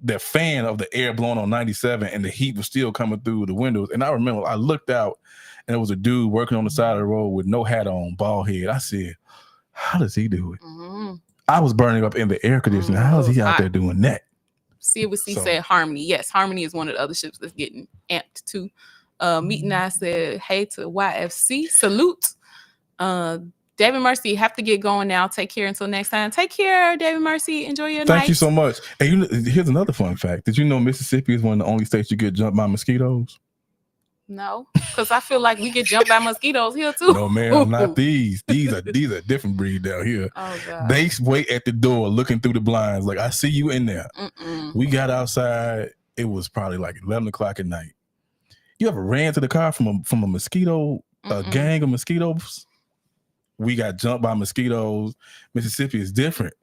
The fan of the air blowing on 97, and the heat was still coming through the windows. And I remember I looked out, and there was a dude working on the side of the road with no hat on, bald head. I said, "How does he do it?" Mm-hmm. I was burning up in the air conditioning. How is he out there doing that? CWC said Harmony. Yes, Harmony is one of the other ships that's getting amped too. Meet and I said, hey to YFC. Salute. David Mercy, have to get going now. Take care until next time. Take care, David Mercy. Enjoy your night. Thank you so much. And here's another fun fact. Did you know Mississippi is one of the only states you get jumped by mosquitoes? No, because I feel like we get jumped by mosquitoes here too. No, man, not these. These are different breed down here. Oh God. They wait at the door looking through the blinds like, I see you in there. Mm-mm. We got outside. It was probably like 11 o'clock at night. You ever ran to the car from a mosquito, a gang of mosquitoes? We got jumped by mosquitoes. Mississippi is different.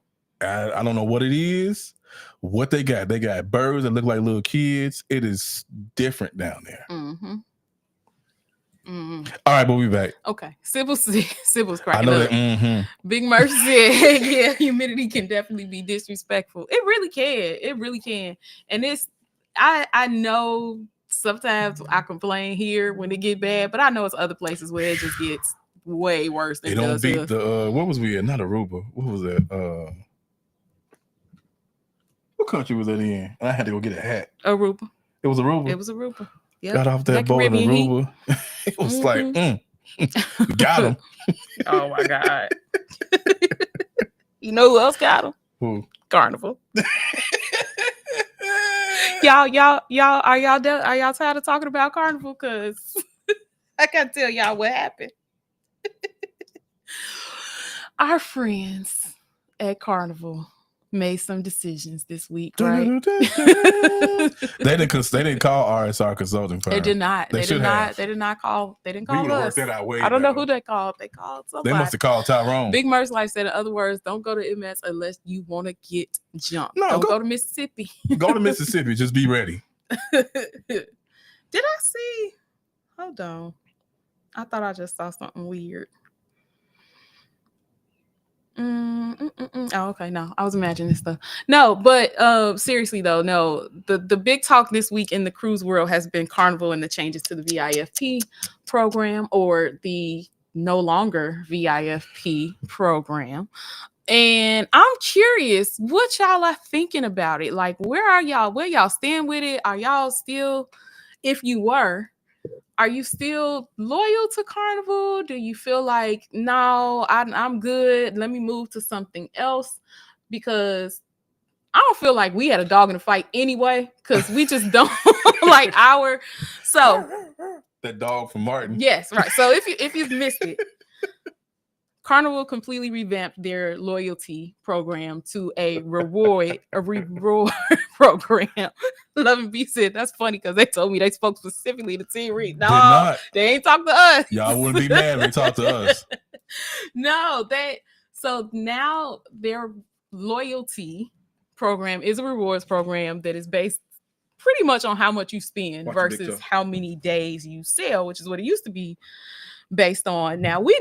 I don't know what it is, what they got. They got birds that look like little kids. It is different down there. Mm-hmm. Mm-hmm. All right, but we back. Okay. Sybil's cracking I know up. That. Mm-hmm. Big Mercy said, yeah, humidity can definitely be disrespectful. It really can. It really can. And I know sometimes I complain here when it get bad, but I know it's other places where it just gets way worse than it don't beat the what was we at? Not Aruba. What was that? What country was that in? I had to go get a hat. Aruba. It was Aruba. It was Aruba. Yep. Got off that boat in Aruba. It was like, got him. Oh my God. You know who else got him? Who? Carnival. y'all, are y'all done? Are y'all tired of talking about Carnival? Because I can't tell y'all what happened. Our friends at Carnival made some decisions this week, right? They didn't call RSR Consulting Firm. They did not. They did not. They did not call. They didn't call us. That out way I don't know who they called. They called somebody. They must have called Tyrone. Big Merch Life said, in other words, don't go to MS unless you want to get jumped. No, don't go to Mississippi. Go to Mississippi. Just be ready. Did I see? Hold on. I thought I just saw something weird. Oh, okay. No, I was imagining stuff. No, but seriously though, no. The big talk this week in the cruise world has been Carnival and the changes to the VIFP program, or the no longer VIFP program. And I'm curious what y'all are thinking about it. Like, where are y'all? Where y'all stand with it? Are y'all still, if you were, are you still loyal to Carnival? Do you feel like, no, I'm good, let me move to something else? Because I don't feel like we had a dog in the fight anyway, because we just don't like our. So that dog from Martin. Yes, right. So if you've missed it, Carnival completely revamped their loyalty program to a reward program. Love and Be said, that's funny because they told me they spoke specifically to T Reed. No, they ain't talk to us. Y'all wouldn't be mad if they talked to us. No, so now their loyalty program is a rewards program that is based pretty much on how much you spend versus how many days you sail, which is what it used to be based on. Now, we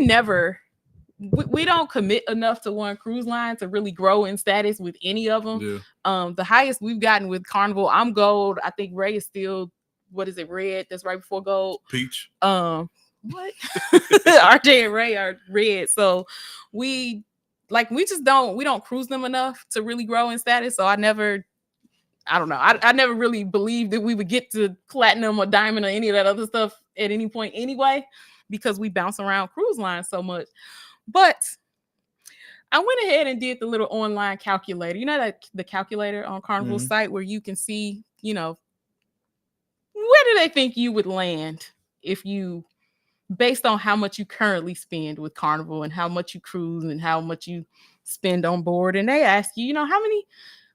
don't commit enough to one cruise line to really grow in status with any of them. Yeah. The highest we've gotten with Carnival, I'm gold. I think Ray is still, what is it, red? That's right before gold. Peach. What? RJ and Ray are red. So we just don't cruise them enough to really grow in status. So I never really believed that we would get to platinum or diamond or any of that other stuff at any point anyway, because we bounce around cruise lines so much. But I went ahead and did the little online calculator. You know, that the calculator on Carnival's site where you can see, where do they think you would land if you, based on how much you currently spend with Carnival and how much you cruise and how much you spend on board. And they ask you, how many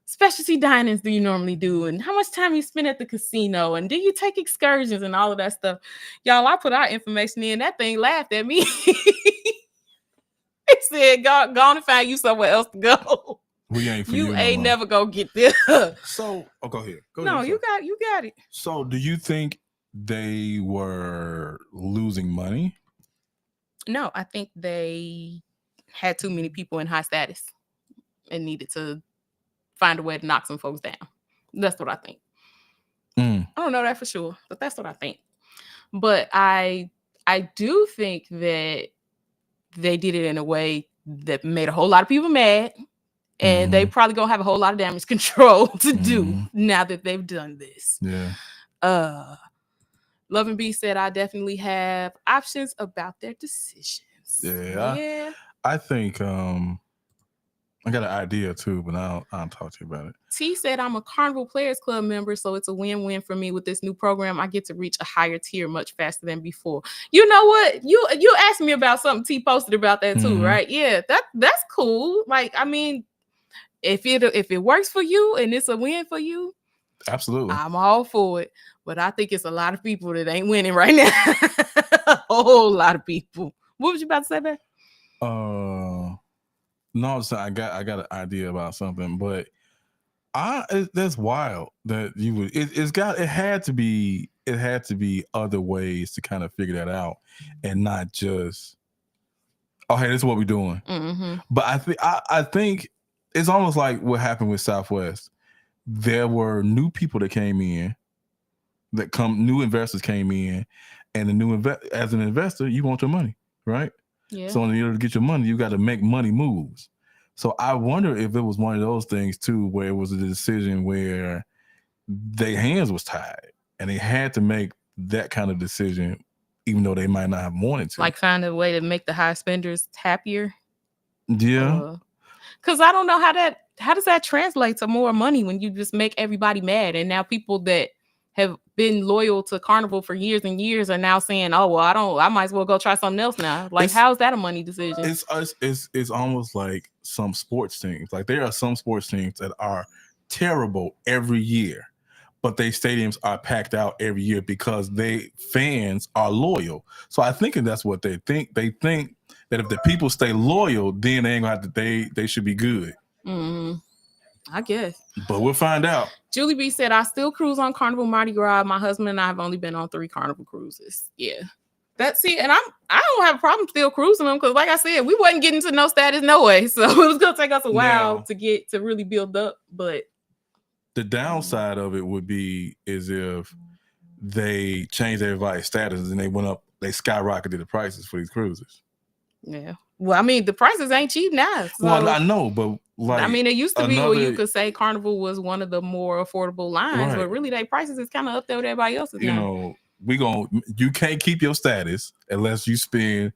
specialty dinings do you normally do? And how much time you spend at the casino? And do you take excursions and all of that stuff? Y'all, I put our information in. That thing laughed at me. They said, go on and find you somewhere else to go. We ain't for you ain't never gonna get there. So, go ahead. No, you got it. So, do you think they were losing money? No, I think they had too many people in high status and needed to find a way to knock some folks down. That's what I think. I don't know that for sure, but that's what I think. But I do think that they did it in a way that made a whole lot of people mad, and they probably gonna have a whole lot of damage control to do now that they've done this. Yeah. Love and Be said, I definitely have options about their decisions. Yeah. I think I got an idea too, but I'll talk to you about it. T said, I'm a Carnival Players Club member, so it's a win-win for me with this new program. I get to reach a higher tier much faster than before. You know what? You asked me about something. T posted about that too, right? Yeah, that's cool. Like, I mean, if it works for you and it's a win for you, absolutely, I'm all for it. But I think it's a lot of people that ain't winning right now. A whole lot of people. What was you about to say, man? No, I got an idea about something, but that's wild that you would. It had to be other ways to kind of figure that out, and not just, oh, hey, this is what we're doing. But I think it's almost like what happened with Southwest. There were new people that came in, new investors came in, and as an investor, you want your money, right? Yeah. So in order to get your money, you got to make money moves. So I wonder if it was one of those things too, where it was a decision where their hands was tied and they had to make that kind of decision, even though they might not have wanted to. Like find a way to make the high spenders happier. Yeah. Because I don't know how how does that translate to more money when you just make everybody mad? And now people that have been loyal to Carnival for years and years are now saying, "Oh, well, I might as well go try something else now." Like, how's that a money decision? It's almost like some sports teams. Like, there are some sports teams that are terrible every year, but their stadiums are packed out every year because fans are loyal. So I think that's what they think. They think that if the people stay loyal, then they ain't gonna have to. They should be good. I guess. But we'll find out. Julie B said, I still cruise on Carnival Mardi Gras. My husband and I have only been on 3 Carnival cruises. Yeah. That's it. And I don't have a problem still cruising them because, like I said, we wasn't getting to no status no way. So it was going to take us a while to really build up. But the downside of it would be is if they changed everybody's status and they skyrocketed the prices for these cruises. Yeah. Well, I mean, the prices ain't cheap now. So, well, I know, but like, I mean, it used to be where you could say Carnival was one of the more affordable lines, but really their prices is kind of up there with everybody else's. You know, you can't keep your status unless you spend.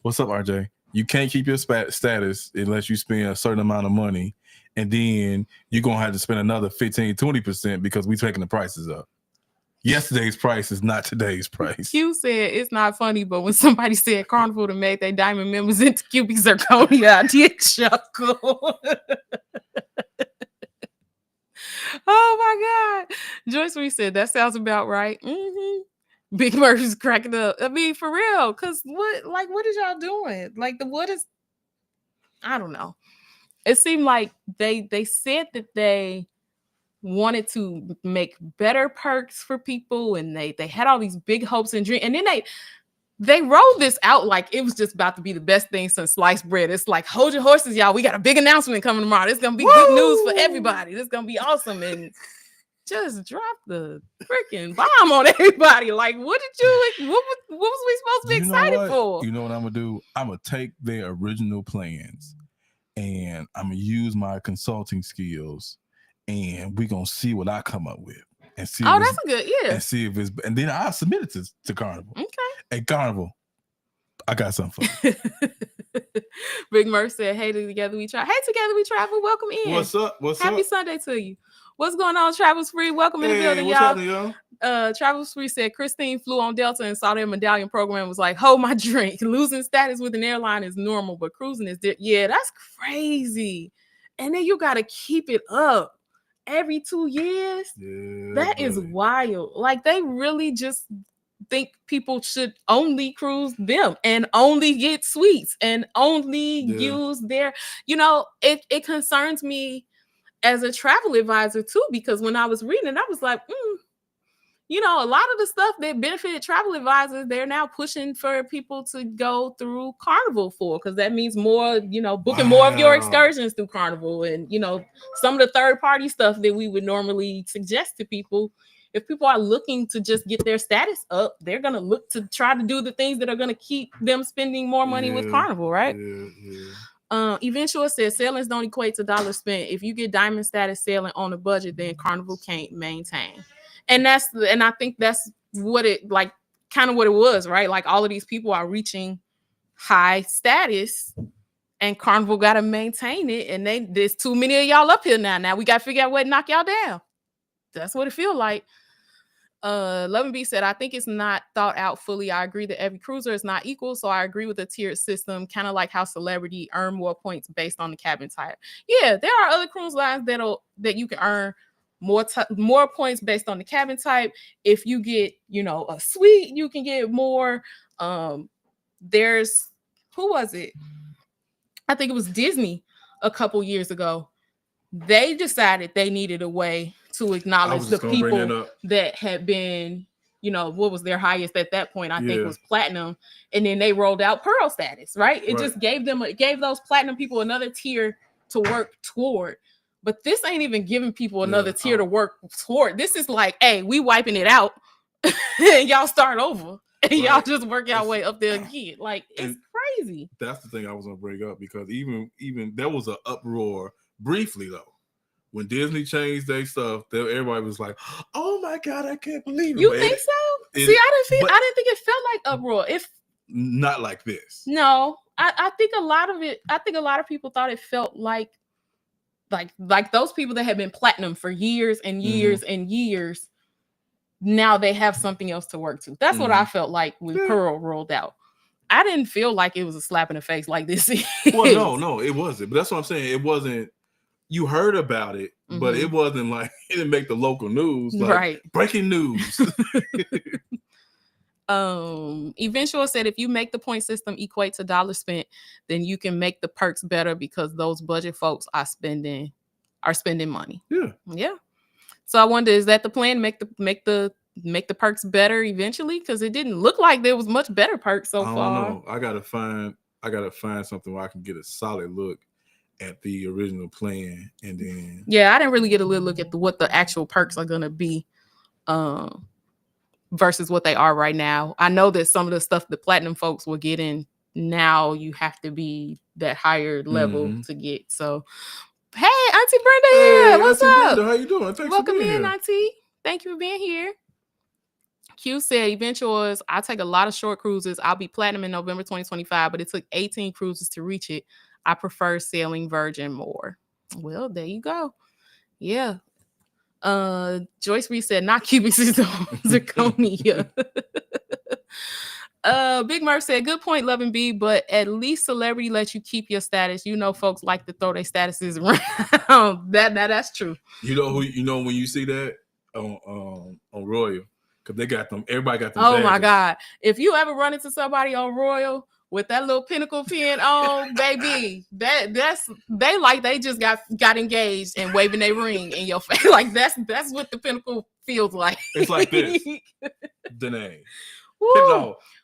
What's up, RJ? You can't keep your status unless you spend a certain amount of money, and then you're gonna have to spend another 15-20% because we're taking the prices up. Yesterday's price is not today's price. Q said it's not funny, but when somebody said Carnival to make their diamond members into cubic zirconia, I did chuckle. Oh my God. Joyce Reese said that sounds about right. Big Murphy's cracking up. I mean, for real. Cause what is y'all doing? Like I don't know. It seemed like they said that they wanted to make better perks for people, and they had all these big hopes and dreams, and then they rolled this out like it was just about to be the best thing since sliced bread. It's like, hold your horses, y'all. We got a big announcement coming tomorrow. It's gonna be good news for everybody. This is gonna be awesome, and just drop the freaking bomb on everybody. Like, what was we supposed to be excited for? You know what I'm gonna do? I'm gonna take their original plans and I'm gonna use my consulting skills, and we're gonna see what I come up with. And see that's a good, and see if and then I'll submit it to Carnival. Okay. Hey, Carnival, I got something for you. Big Murph said, hey, together we travel. Hey, together we travel. Welcome in. What's up? Happy Sunday to you. What's going on, Travels Free? Welcome in the building, what's y'all. Happening, y'all? Travels Free said Christine flew on Delta and saw their medallion program and was like, hold my drink. Losing status with an airline is normal, but cruising is yeah, that's crazy. And then you got to keep it up every 2 years. That is wild. Like, they really just think people should only cruise them and only get suites and only use their, it concerns me as a travel advisor too, because when I was reading it, I was like, a lot of the stuff that benefited travel advisors, they're now pushing for people to go through Carnival for, because that means more, booking more of your excursions through Carnival, and some of the third-party stuff that we would normally suggest to people. If people are looking to just get their status up, they're gonna look to try to do the things that are gonna keep them spending more money with Carnival, right? Eventually says sailings don't equate to dollars spent. If you get diamond status sailing on a budget, then Carnival can't maintain. And I think that's what it kind of what it was, right? Like, all of these people are reaching high status, and Carnival got to maintain it. And there's too many of y'all up here now. Now we got to figure out a way to knock y'all down. That's what it feels like. Love and B said, I think it's not thought out fully. I agree that every cruiser is not equal. So I agree with the tiered system, kind of like how Celebrity earn more points based on the cabin type. Yeah, there are other cruise lines that you can earn more points based on the cabin type. If you get, a suite, you can get more. There's, who was it? I think it was Disney a couple years ago. They decided they needed a way to acknowledge the people that had been, what was their highest at that point? I think was platinum. And then they rolled out pearl status, right? It just gave those platinum people another tier to work toward. But this ain't even giving people another tier to work toward. This is like, hey, we wiping it out and y'all start over and y'all just work your way up there again. Like, it's crazy. That's the thing I was going to bring up, because even there was an uproar briefly, though. When Disney changed their stuff, everybody was like, "Oh my God, I can't believe it!" You think so? See, I didn't think it felt like uproar. Not like this. No, I think a lot of it. I think a lot of people thought it felt like like those people that have been platinum for years and years and years, now they have something else to work to. That's what I felt like when Pearl rolled out. I didn't feel like it was a slap in the face like this is. Well, no, it wasn't. But that's what I'm saying. It wasn't. You heard about it, but it wasn't like it didn't make the local news. Like, right. Breaking news. Eventual said, if you make the point system equate to dollars spent, then you can make the perks better because those budget folks are spending money. Yeah. So I wonder, is that the plan? Make the perks better eventually? Because it didn't look like there was much better perks so far. Know. I gotta find something where I can get a solid look at the original plan, and then I didn't really get a little look at what the actual perks are gonna be. Versus what they are right now. I know that some of the stuff the platinum folks were getting, now you have to be that higher level to get. So, hey, Auntie Brenda here. What's Auntie up? Brenda, how you doing? Thanks Welcome for being in, here. Auntie. Thank you for being here. Q said, eventuals, I take a lot of short cruises. I'll be platinum in November 2025, but it took 18 cruises to reach it. I prefer sailing Virgin more. Well, there you go. Yeah. Joyce Reed said, not cubic zirconia. Big Murph said, good point, Love and B, but at least celebrity lets you keep your status. You know, folks like to throw their statuses around. That's true. You know when you see that on Royal, because they got them, everybody got them. Oh badges. My God. If you ever run into somebody on Royal with that little pinnacle pin on, baby, they like they just got engaged and waving their ring in your face. Like that's what the pinnacle feels like. It's like this. The name.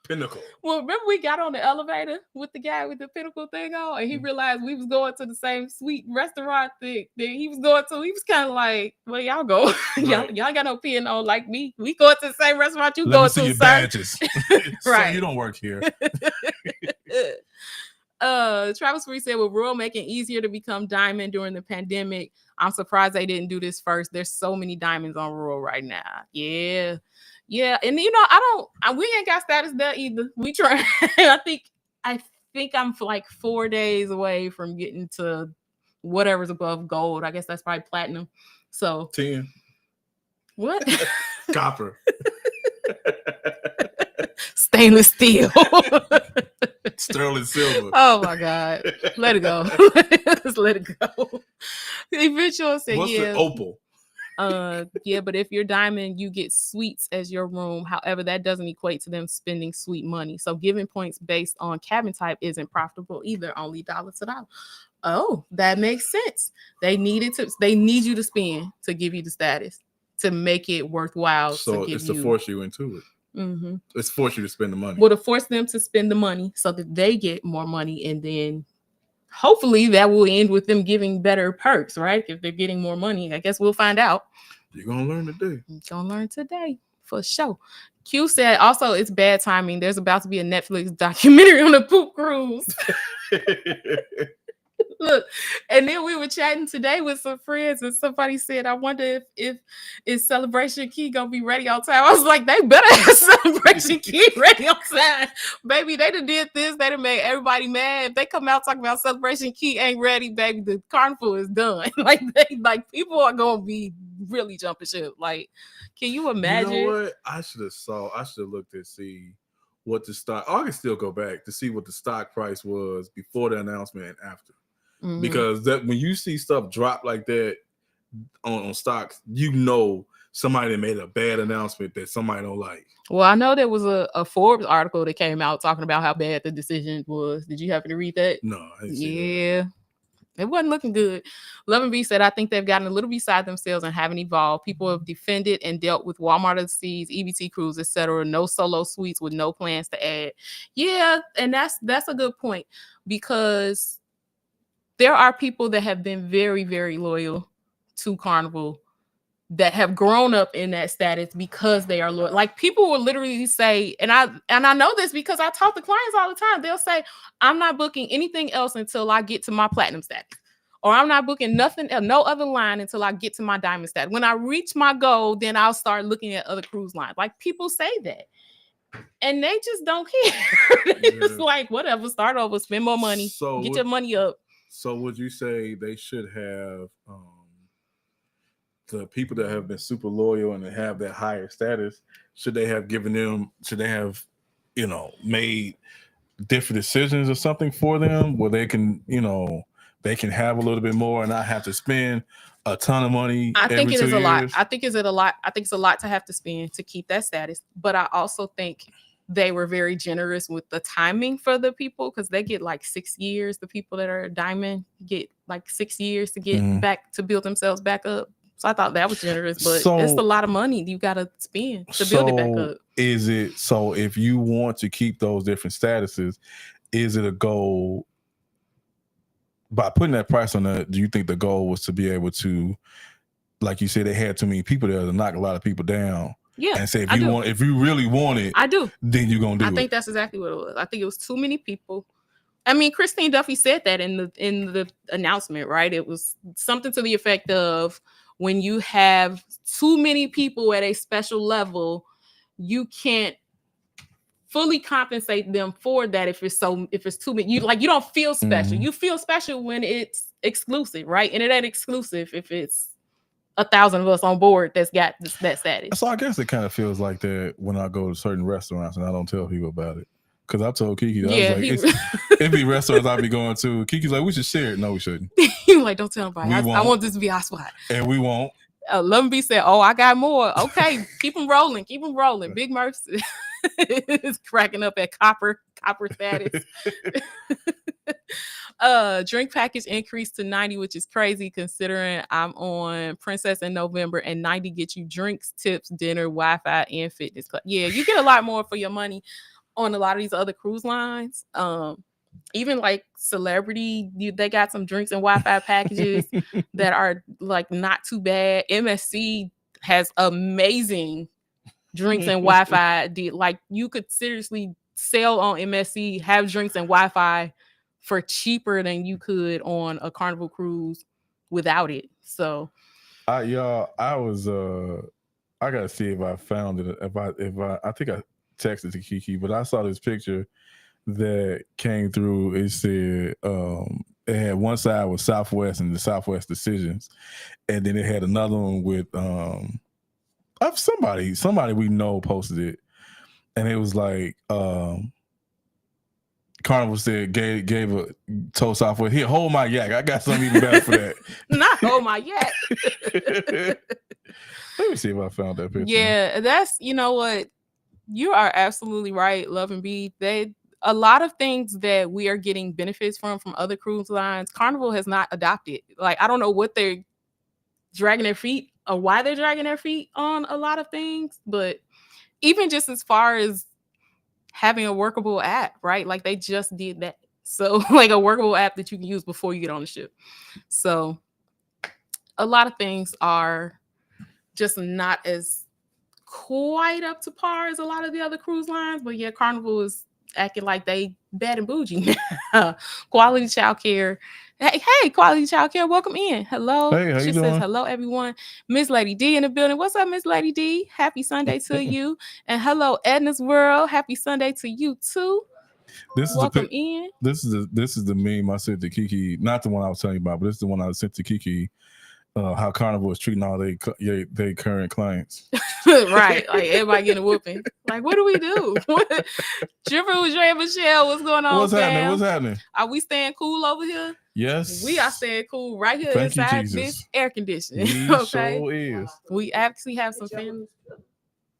Pinnacle. Well, remember we got on the elevator with the guy with the pinnacle thing on, and he realized we was going to the same sweet restaurant thing that he was going to. He was kind of like, "Well, y'all go. Right. y'all got no pin on like me. We go to the same restaurant you go to." See your badges. Right. So you don't work here. Travis Free said, with Royal making easier to become diamond during the pandemic, I'm surprised they didn't do this first. There's so many diamonds on Royal right now. Yeah, and you know, we ain't got status there either. We try. I think I'm like 4 days away from getting to whatever's above gold. I guess that's probably platinum. So 10. What? Copper. Stainless steel. Sterling silver. Oh my God. Let it go. Just let it go. Eventually said, what's the opal? But if you're diamond, you get suites as your room. However, that doesn't equate to them spending sweet money. So giving points based on cabin type isn't profitable either, only dollar to dollar. Oh, that makes sense. They need you to spend to give you the status to make it worthwhile. So it's to force you into it. Mm-hmm. It's force you to spend the money. Well, to force them to spend the money so that they get more money, and then hopefully that will end with them giving better perks, right? If they're getting more money, I guess we'll find out. You're gonna learn today. For sure. Q said also it's bad timing. There's about to be a Netflix documentary on the poop cruise. Look, and then we were chatting today with some friends, and somebody said, I wonder if Celebration Key gonna be ready on time. I was like, they better have Celebration Key ready on time. Baby, they done did this, they done made everybody mad. If they come out talking about Celebration Key ain't ready, baby, the carnival is done. Like people are gonna be really jumping ship. Like, can you imagine? You know what? I should have looked to see what the stock. I can still go back to see what the stock price was before the announcement and after. Mm-hmm. Because that when you see stuff drop like that on stocks, you know somebody made a bad announcement that somebody don't like. Well, I know there was a Forbes article that came out talking about how bad the decision was. Did you happen to read that? No, I didn't see that. It wasn't looking good. Love and B said, I think they've gotten a little beside themselves and haven't evolved. People have defended and dealt with Walmart of the Seas, EBT Cruise, etc. No solo suites with no plans to add. Yeah, and that's a good point, because there are people that have been very, very loyal to Carnival that have grown up in that status because they are loyal. Like, people will literally say, and I know this because I talk to clients all the time. They'll say, I'm not booking anything else until I get to my platinum status. Or I'm not booking nothing, no other line until I get to my diamond status. When I reach my goal, then I'll start looking at other cruise lines. Like, people say that. And they just don't care. It's like, whatever, start over, spend more money, get your money up. So would you say they should have the people that have been super loyal and have that higher status? Should they have given them? Should they have, made different decisions or something for them where they can, they can have a little bit more and not have to spend a ton of money? I think it is a lot. I think it's a lot to have to spend to keep that status. But I also think they were very generous with the timing for the people, because they get like 6 years. The people that are diamond get like 6 years to get back, to build themselves back up. So I thought that was generous, but it's a lot of money you got to spend to build it back up. Is it so? If you want to keep those different statuses, is it a goal by putting that price on that? Do you think the goal was to be able to, like you said, they had too many people there to knock a lot of people down? Yeah, and say if you really want it, I do. Then you're gonna do it. I think that's exactly what it was. I think it was too many people. I mean, Christine Duffy said that in the announcement, right? It was something to the effect of, when you have too many people at a special level, you can't fully compensate them for that. If it's too many, you don't feel special. You feel special when it's exclusive, right? And it ain't exclusive if it's 1,000 of us on board that's got that status. So I guess it kind of feels like that when I go to certain restaurants and I don't tell people about it. Because I told Kiki, I was like, it'd be restaurants I'd be going to. Kiki's like, we should share it. No, we shouldn't. You're like, don't tell nobody. I want this to be our spot. And we won't. Love B said, oh, I got more. Okay, keep them rolling. Keep them rolling. Big Mercy is cracking up at copper status. Drink package increased to 90, which is crazy considering I'm on Princess in November, and 90 gets you drinks, tips, dinner, Wi-Fi, and fitness club. Yeah, you get a lot more for your money on a lot of these other cruise lines. Even like Celebrity, they got some drinks and Wi-Fi packages that are like not too bad. MSC has amazing drinks and Wi-Fi. Like, you could seriously sail on MSC, have drinks and Wi-Fi for cheaper than you could on a Carnival cruise without it. So, I gotta see if I found it. I think I texted to Kiki, but I saw this picture that came through. It said it had one side with Southwest and the Southwest decisions, and then it had another one with somebody we know posted it, and it was like Carnival said told Southwest, here, hold my yak. I got something even better for that. Not hold my yak. Let me see if I found that picture. Yeah, that's, you know what, you are absolutely right, Love and B. A lot of things that we are getting benefits from other cruise lines, Carnival has not adopted. Like, I don't know what they're dragging their feet or why they're dragging their feet on a lot of things, but even just as far as having a workable app, right? Like, they just did that. So, like, a workable app that you can use before you get on the ship. So a lot of things are just not as quite up to par as a lot of the other cruise lines. But yeah, Carnival is acting like they bad and bougie. Quality childcare. Hey, Quality Childcare, welcome in. Hello. Hey, how you doing? Says hello, everyone. Miss Lady D in the building. What's up, Miss Lady D? Happy Sunday to you. And hello, Edna's World. Happy Sunday to you too. Welcome in. This is the meme I sent to Kiki. Not the one I was telling you about, but this is the one I sent to Kiki. How Carnival is treating all their current clients. Right. Like, everybody getting a whooping. Like, what do we do? Triple Dre and Michelle, what's going on? What's happening? Are we staying cool over here? Yes. We are staying cool right here inside this air conditioning. Okay. Sure is. We actually have some family.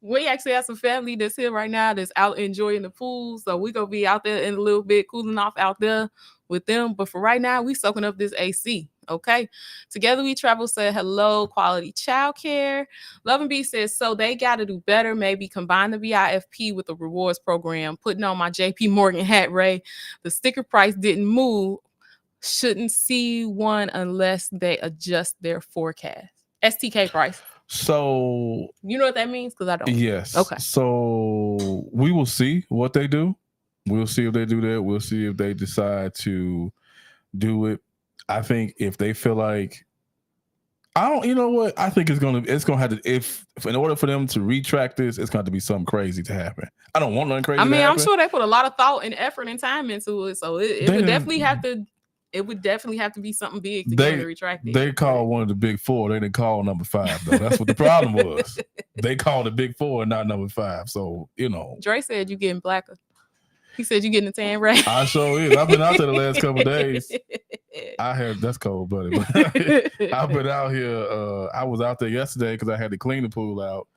We actually have some family that's here right now that's out enjoying the pool. So we're going to be out there in a little bit, cooling off out there with them. But for right now, we soaking up this AC. Okay. Together We Travel said hello, Quality Childcare. Love and B says, so they got to do better. Maybe combine the VIFP with the rewards program. Putting on my JP Morgan hat, Ray. The sticker price didn't move. Shouldn't see one unless they adjust their forecast. STK price. So you know what that means? Because I don't. Yes. Okay. So we will see what they do. We'll see if they do that. We'll see if they decide to do it. I think if they feel like, you know what? I think it's gonna have to, if in order for them to retract this, it's going to be something crazy to happen. I don't want nothing crazy. I mean, to happen. I'm sure they put a lot of thought and effort and time into it, so it would definitely have to it would definitely have to be something big to get them to retract it. They called one of the big four. They didn't call number 5 though. That's what the problem was. They called the big 4 and not number 5. So Dre said you getting blacker. He said you getting a tan ray. I sure is. I've been out there the last couple of days. That's cold, buddy. I've been out here. I was out there yesterday because I had to clean the pool out,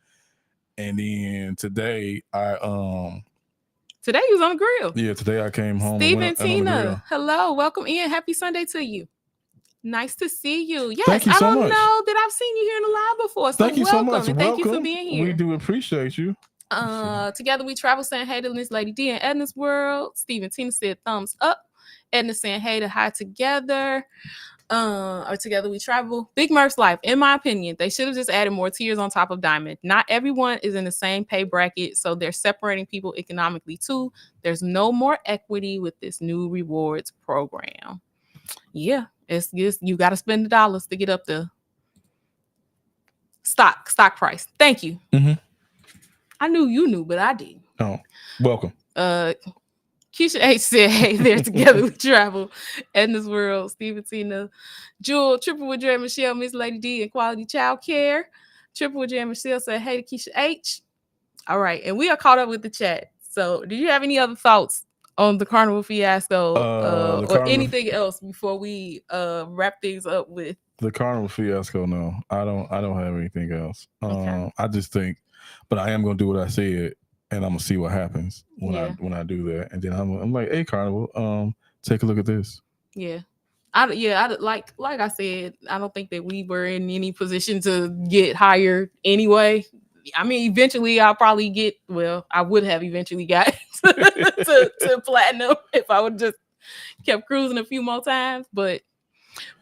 and then today Today you was on the grill. Yeah, today I came home. Steve and Tina, hello, welcome in. Happy Sunday to you. Nice to see you. Yes, thank you so much. I don't know that I've seen you here in the live before. So thank you so much. And thank you for being here. We do appreciate you. Together we travel, saying hey to Miss Lady D in Edna's world. Steve and Tina said thumbs up. Edna saying hey to hi together. Or together we travel. Big Murph's life, in my opinion, they should have just added more tiers on top of Diamond. Not everyone is in the same pay bracket, so they're separating people economically too. There's no more equity with this new rewards program. Yeah, it's just you got to spend the dollars to get up the stock price. Thank you. Mm-hmm. I knew you knew, but I didn't. Oh, welcome. Keisha H said, hey, there together we travel. Edna's world, Steve and Tina. Jewel, Triple with Dre, Michelle, Miss Lady D, and Quality Child Care. Triple with Dre and Michelle said, hey to Keisha H. All right, and we are caught up with the chat. So do you have any other thoughts on the Carnival fiasco or anything else before we wrap things up with the Carnival fiasco? No, I don't have anything else. Okay. I just think, but I am going to do what I said. And I'm gonna see what happens when I do that, and then I'm like, hey, Carnival, take a look at this. Yeah, I like I said, I don't think that we were in any position to get hired anyway. I mean, eventually I'll probably get. Well, I would have eventually got to platinum if I would just kept cruising a few more times, but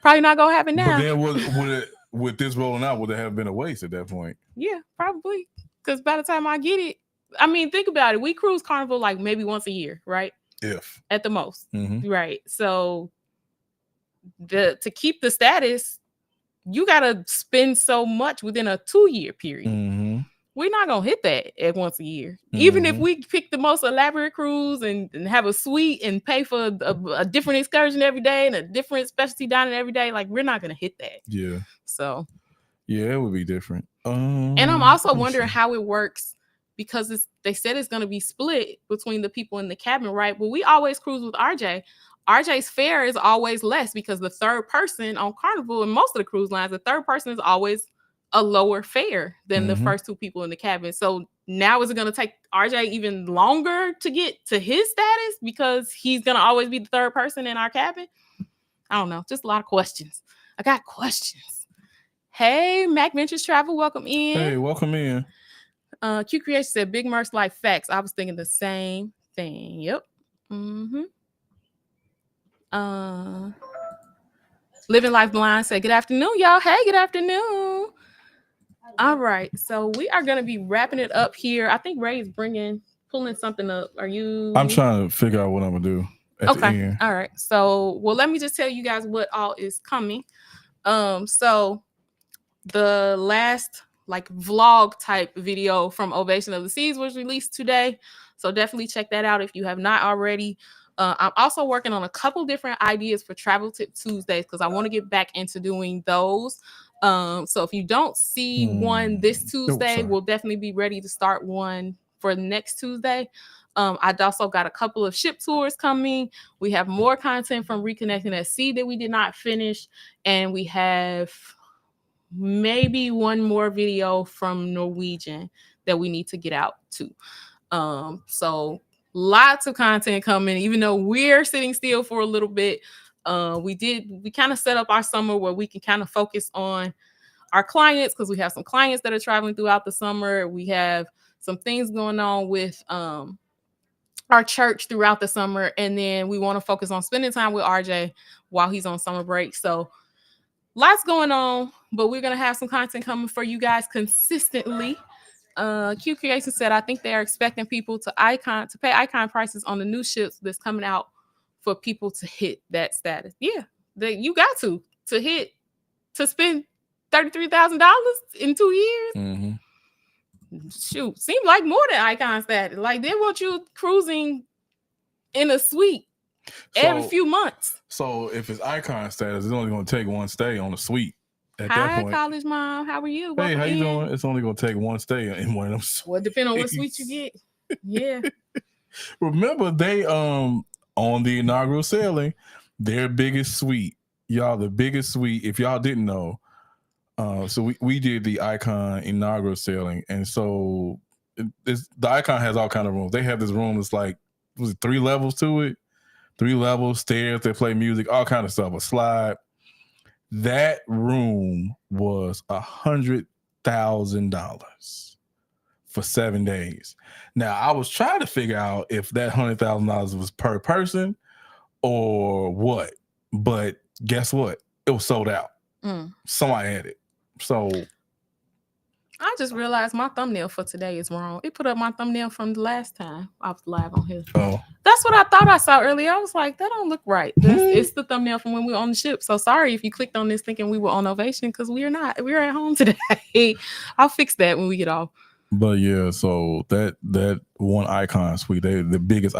probably not gonna happen now. But then with this rolling out, would it have been a waste at that point? Yeah, probably, because by the time I get it. I mean, think about it. We cruise Carnival like maybe once a year, right? If at the most, right? So to keep the status, you gotta spend so much within a 2-year period. We're not gonna hit that at once a year, even if we pick the most elaborate cruise and have a suite and pay for a different excursion every day and a different specialty dining every day. Like we're not gonna hit that. Yeah. So. Yeah, it would be different. And I'm also wondering how it works. Because they said it's going to be split between the people in the cabin, right? But we always cruise with RJ. RJ's fare is always less because the third person on Carnival and most of the cruise lines, the third person is always a lower fare than the first 2 people in the cabin. So now is it going to take RJ even longer to get to his status because he's going to always be the third person in our cabin? I don't know. Just a lot of questions. I got questions. Hey, Mac Ventures Travel, welcome in. Hey, welcome in. Q Creation said Big Merch like facts. I was thinking the same thing. Yep. Living Life Blind said good afternoon, y'all. Hey, good afternoon. All right. So we are going to be wrapping it up here. I think Ray is pulling something up. Are you? I'm trying to figure out what I'm going to do at the end. All right. So, let me just tell you guys what all is coming. So the last vlog type video from Ovation of the Seas was released today. So definitely check that out if you have not already. I'm also working on a couple different ideas for Travel Tip Tuesdays because I want to get back into doing those. So if you don't see one this Tuesday, we'll definitely be ready to start one for next Tuesday. I've also got a couple of ship tours coming. We have more content from Reconnecting at Sea that we did not finish. And we have maybe one more video from Norwegian that we need to get out too. So lots of content coming, even though we're sitting still for a little bit. We kind of set up our summer where we can kind of focus on our clients because we have some clients that are traveling throughout the summer. We have some things going on with our church throughout the summer. And then we want to focus on spending time with RJ while he's on summer break. So lots going on, but we're going to have some content coming for you guys consistently. Q Creation said, I think they are expecting people to pay icon prices on the new ships that's coming out for people to hit that status. Yeah, you got to spend $33,000 in 2 years. Shoot, seems like more than icon status. Like they want you cruising in a suite every few months. So if it's icon status, it's only going to take one stay on the suite. At Hi, that point, college mom. How are you? Hey, how you doing? It's only going to take one stay in one of them suites. Well, depending on what suite you get. Yeah. Remember, they on the inaugural sailing, their biggest suite, y'all, the biggest suite. If y'all didn't know, so we did the Icon inaugural sailing, and so the Icon has all kind of rooms. They have this room that's like, was it 3 levels to it? 3 levels, stairs. They play music, all kind of stuff. A slide. That room was $100,000 for 7 days. Now I was trying to figure out if that $100,000 was per person or what, but guess what? It was sold out. Somebody had it. So I just realized my thumbnail for today is wrong. It put up my thumbnail from the last time I was live on here. Oh, that's what I thought I saw earlier. I was like, that don't look right. It's the thumbnail from when we were on the ship. So sorry if you clicked on this thinking we were on Ovation, because we are not. We're at home today. I'll fix that when we get off. But yeah, so that one Icon suite, the biggest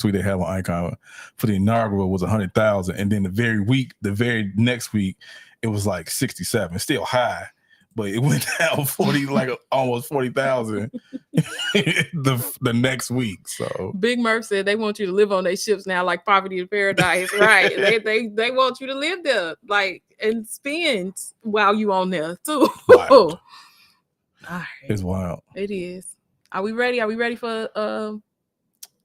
suite they have on Icon for the inaugural was 100,000, and then the very next week, it was like 67, still high, but it went down 40, like almost 40,000 the next week. So Big Murph said they want you to live on their ships now, like Poverty in Paradise, right? they want you to live there, like, and spend while you on there too. Wow. Right. It's wild. It is. Are we ready? Are we ready for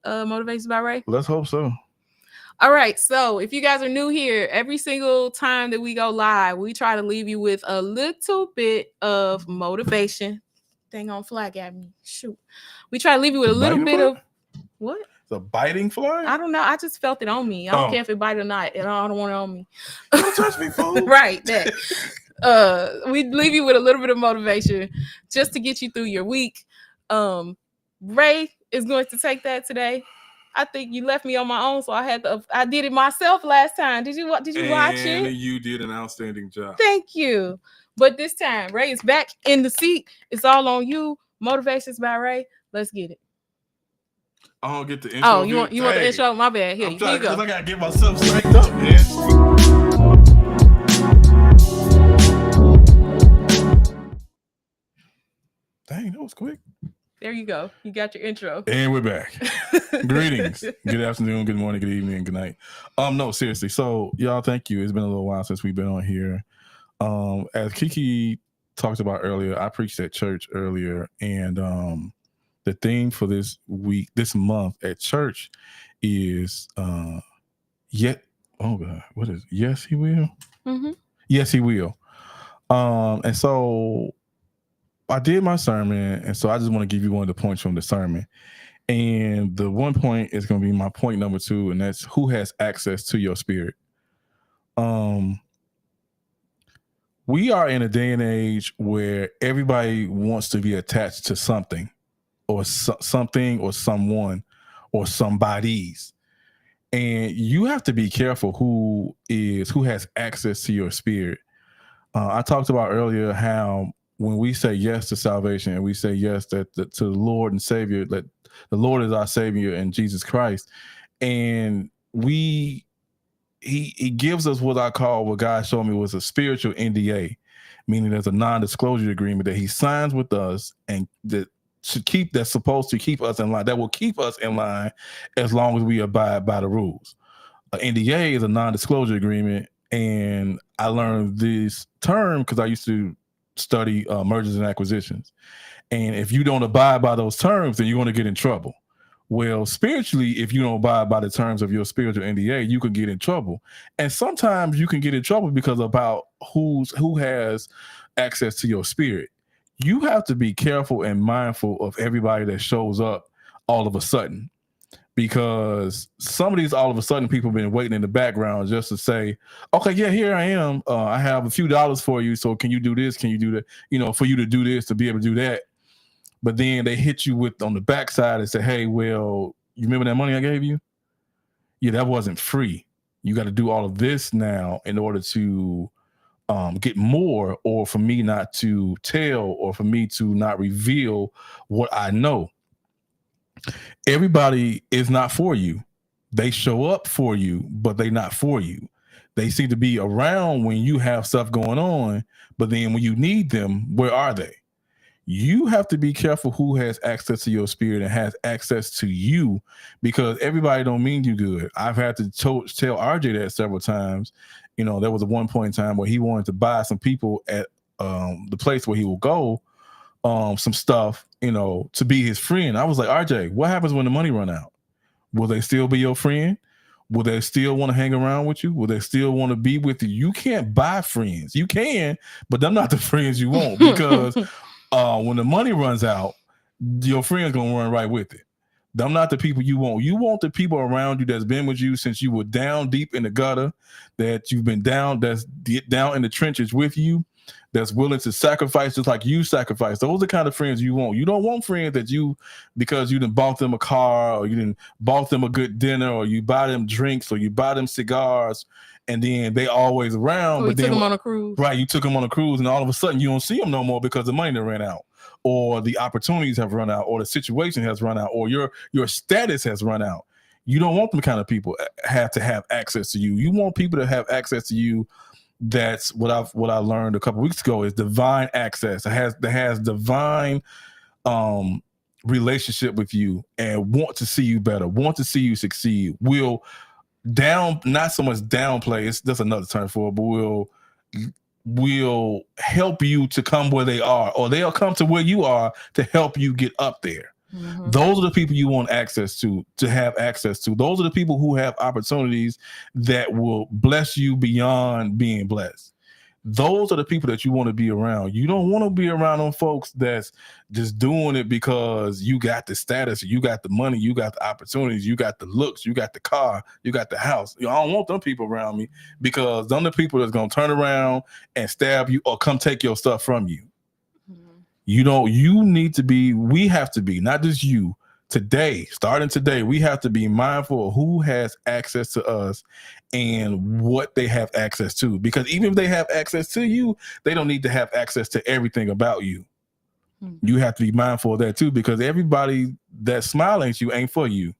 Motivations by Ray? Let's hope so. All right. So if you guys are new here, every single time that we go live, we try to leave you with a little bit of motivation. Dang on, flag at me. Shoot. We try to leave you with a little bit of what? The biting fly? I don't know. I just felt it on me. I don't care if it bite or not. I don't want it on me. Don't touch me, fool. Right. That. We leave you with a little bit of motivation just to get you through your week. Ray is going to take that today. I think you left me on my own, so I did it myself last time. Did you watch it? And you did an outstanding job. Thank you. But this time, Ray is back in the seat. It's all on you. Motivations by Ray. Let's get it. I don't get the intro. Oh, you want the intro? My bad. Here you go. Because I gotta get myself psyched up, man. Dang, that was quick. There you go. You got your intro. And we're back. Greetings. Good afternoon, good morning, good evening, good night. No, seriously. So, y'all, thank you. It's been a little while since we've been on here. As Kiki talked about earlier, I preached at church earlier, and the theme for this month at church is oh God, what is it? Yes, he will. Mm-hmm. Yes, he will. And so I did my sermon, and so I just want to give you one of the points from the sermon. And the one point is going to be my point number 2, and that's who has access to your spirit. We are in a day and age where everybody wants to be attached to something or something or someone or somebody's. And you have to be careful who has access to your spirit. I talked about earlier how when we say yes to salvation and we say yes to the Lord and Savior, that the Lord is our Savior and Jesus Christ, and he gives us what God showed me was a spiritual NDA, meaning there's a non-disclosure agreement that he signs with us, and that's supposed to keep us in line. That will keep us in line as long as we abide by the rules. An NDA is a non-disclosure agreement, and I learned this term because I used to study mergers and acquisitions. And if you don't abide by those terms, then you're going to get in trouble. Well, spiritually, if you don't abide by the terms of your spiritual NDA, you can get in trouble. And sometimes you can get in trouble because about who has access to your spirit. You have to be careful and mindful of everybody that shows up all of a sudden, because some of these all of a sudden people have been waiting in the background just to say, okay, yeah, here I am. I have a few dollars for you. So can you do this? Can you do that? For you to do this, to be able to do that. But then they hit you with on the backside and say, hey, well, you remember that money I gave you? Yeah, that wasn't free. You got to do all of this now in order to get more, or for me not to tell, or for me to not reveal what I know. Everybody is not for you. They show up for you, but they not for you. They seem to be around when you have stuff going on, but then when you need them, where are they? You have to be careful who has access to your spirit and has access to you, because everybody don't mean you good. I've had to tell RJ that several times. You know, there was a one point in time where he wanted to buy some people at the place where he will go some stuff, you know, to be his friend. I was like, RJ, what happens when the money run out? Will they still be your friend? Will they still want to hang around with you? Will they still want to be with you? You can't buy friends. You can, but they're not the friends you want, because when the money runs out, your friend's going to run right with it. Them not the people you want. You want the people around you that's been with you since you were down deep in the gutter, that you've been down, that's down in the trenches with you, that's willing to sacrifice just like you sacrifice. Those are the kind of friends you want. You don't want friends that because you done bought them a car, or you done bought them a good dinner, or you buy them drinks, or you buy them cigars, and then they always around. But then took them on a cruise. Right, you took them on a cruise, and all of a sudden you don't see them no more because the money ran out, or the opportunities have run out, or the situation has run out, or your status has run out. You don't want them kind of people have to have access to you. You want people to have access to you. That's what I learned a couple weeks ago, is divine access. That has divine relationship with you, and want to see you better, want to see you succeed. Will not so much downplay, that's another term for it, but will help you to come where they are, or they'll come to where you are to help you get up there. Mm-hmm. Those are the people you want access to have access to. Those are the people who have opportunities that will bless you beyond being blessed. Those are the people that you want to be around. You don't want to be around them folks that's just doing it because you got the status, you got the money, you got the opportunities, you got the looks, you got the car, you got the house. I don't want them people around me, because them the people that's going to turn around and stab you or come take your stuff from you. We have to be, not just you, starting today, we have to be mindful of who has access to us and what they have access to. Because even if they have access to you, they don't need to have access to everything about you. You have to be mindful of that too, because everybody that's smiling at you ain't for you.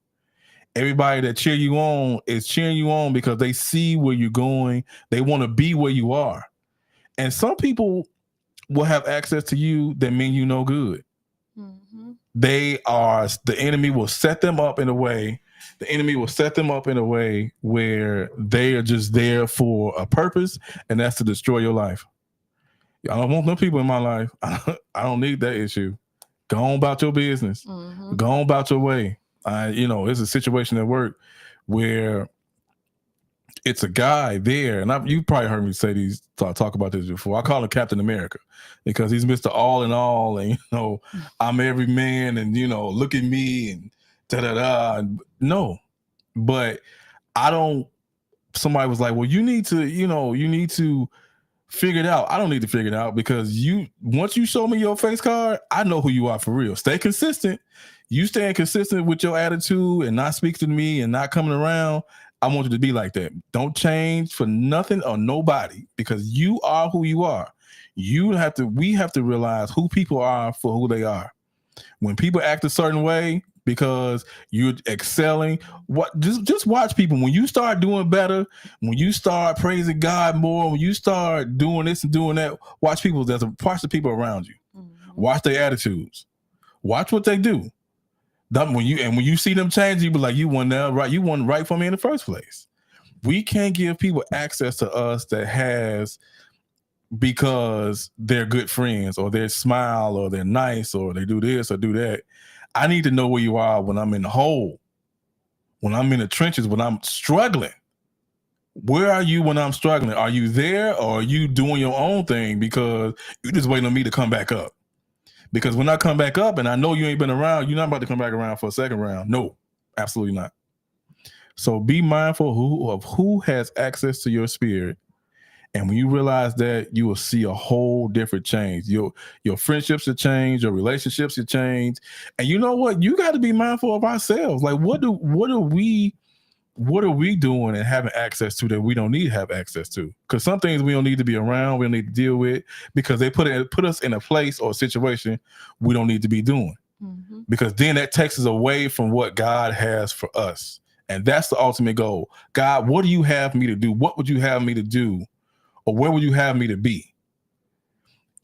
Everybody that cheer you on is cheering you on because they see where you're going. They want to be where you are. And some people will have access to you that mean you no good. Mm-hmm. The enemy will set them up in a way. The enemy will set them up in a way where they are just there for a purpose, and that's to destroy your life. I don't want no people in my life. I don't need that issue. Go on about your business. Mm-hmm. Go on about your way. It's a situation at work where it's a guy there, and you probably heard me talk about this before. I call him Captain America because he's Mr. All in All, and I'm every man, and look at me, and da da da. No, but I don't. Somebody was like, "Well, you need to figure it out." I don't need to figure it out, because once you show me your face card, I know who you are for real. Stay consistent. You staying consistent with your attitude and not speaking to me and not coming around. I want you to be like that. Don't change for nothing or nobody, because you are who you are. We have to realize who people are for who they are. When people act a certain way because you're excelling, just watch people. When you start doing better, when you start praising God more, when you start doing this and doing that, watch people. There's a parts of people around you. Mm-hmm. Watch their attitudes. Watch what they do. When you see them change, you be like, you weren't right for me in the first place. We can't give people access to us because they're good friends, or they smile, or they're nice, or they do this or do that. I need to know where you are when I'm in the hole, when I'm in the trenches, when I'm struggling. Where are you when I'm struggling? Are you there, or are you doing your own thing because you're just waiting on me to come back up? Because when I come back up and I know you ain't been around, you're not about to come back around for a second round. No, absolutely not. So be mindful of who has access to your spirit. And when you realize that, you will see a whole different change. Your friendships will change, your relationships will change. And you know what? You got to be mindful of ourselves. Like, what are we doing and having access to that we don't need to have access to? Because some things we don't need to be around, we don't need to deal with, because they put us in a place or a situation we don't need to be doing. Mm-hmm. Because then that takes us away from what God has for us And that's the ultimate goal. God, what do you have me to do? What would you have me to do? Or where would you have me to be?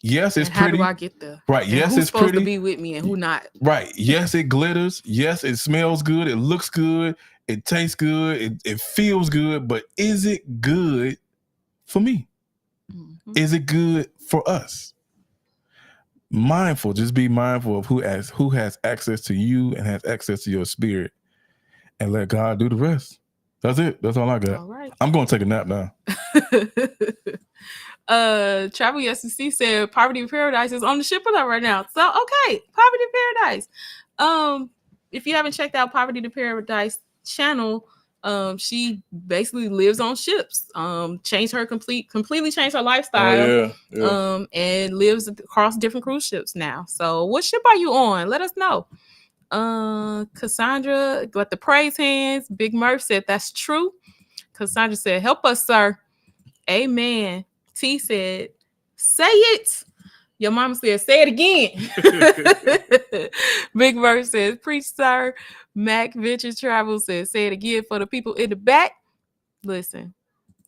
Yes, it's pretty. How do I get there? Right. And yes, who's it's supposed pretty to be with me and who not? Right. Yes, it glitters. Yes, it smells good. It looks good. It tastes good. It feels good. But is it good for me? Mm-hmm. Is it good for us? Just be mindful of who has access to you and has access to your spirit, and let God do the rest. That's it. That's all I got. All right. I'm going to take a nap now. Travel SEC said Poverty in Paradise is on the ship with her right now. So okay, Poverty in Paradise. If you haven't checked out Poverty in Paradise channel, she basically lives on ships. Completely changed her lifestyle. And lives across different cruise ships now. So what ship are you on? Let us know. Cassandra got the praise hands. Big Murph said that's true. Cassandra said, help us, sir. Amen. T said, say it. Your mama said, say it again. Big Murph says, preach, sir. Mac Ventures Travel says, say it again for the people in the back. Listen,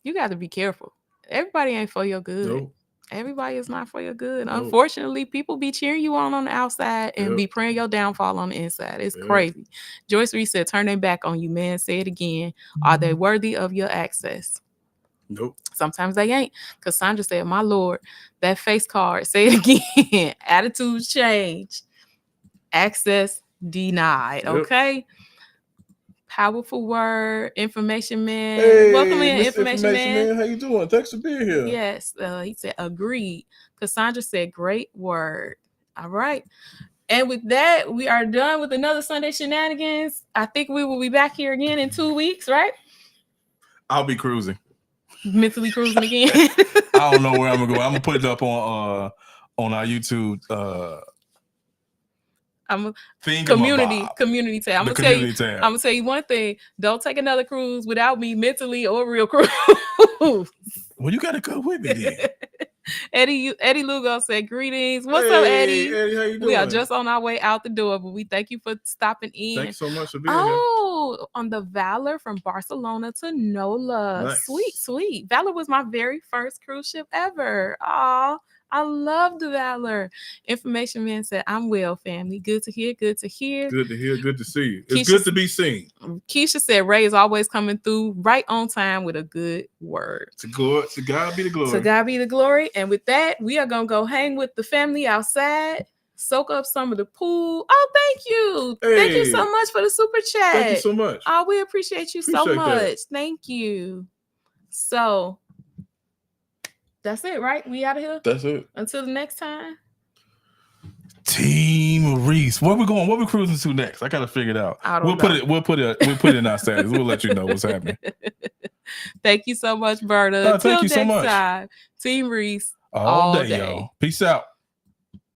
you got to be careful. Everybody ain't for your good. Nope. Everybody is not for your good. Nope. Unfortunately, people be cheering you on the outside and be praying your downfall on the inside. It's crazy. Joyce Reese said, turn their back on you, man. Say it again. Are they worthy of your access? Nope. Sometimes they ain't. Cassandra said, my Lord, that face card. Say it again. Attitudes change. Access denied. Yep. Okay. Powerful word. Information man. Hey, welcome in, Mr. Information man. How you doing? Thanks for being here. Yes. He said, agreed. Cassandra said, great word. All right. And with that, we are done with another Sunday Shenanigans. I think we will be back here again in 2 weeks, right? I'll be cruising. Mentally cruising again. I don't know where I'm gonna go. I'm gonna put it up on our YouTube I'm community tab. I'm gonna tell you one thing. Don't take another cruise without me mentally or real cruise. Well, you gotta come with me then. Eddie Lugo said, greetings. What's up, Eddie? Eddie, how you doing? We are just on our way out the door, but we thank you for stopping in. Thanks so much for being here. On the Valor from Barcelona to NOLA. Nice. Sweet. Valor was my very first cruise ship ever. Aw, I love the Valor. Information man said, I'm well, family. Good to hear. Good to hear. Good to see you. It's good to be seen. Keisha said, Ray is always coming through right on time with a good word. To God be the glory. To God be the glory. And with that, we are going to go hang with the family outside, soak up some of the pool. Oh, thank you. Hey, thank you so much for the super chat. Thank you so much. Oh, we appreciate you so much. That. Thank you. So that's it, right? We out of here? That's it. Until the next time. Team Reese. Where we going? What we cruising to next? I gotta figure it out. We'll put it in our status. We'll let you know what's happening. Thank you so much, Berta. Thank you so much. Time. Team Reese. All day, y'all. Peace out.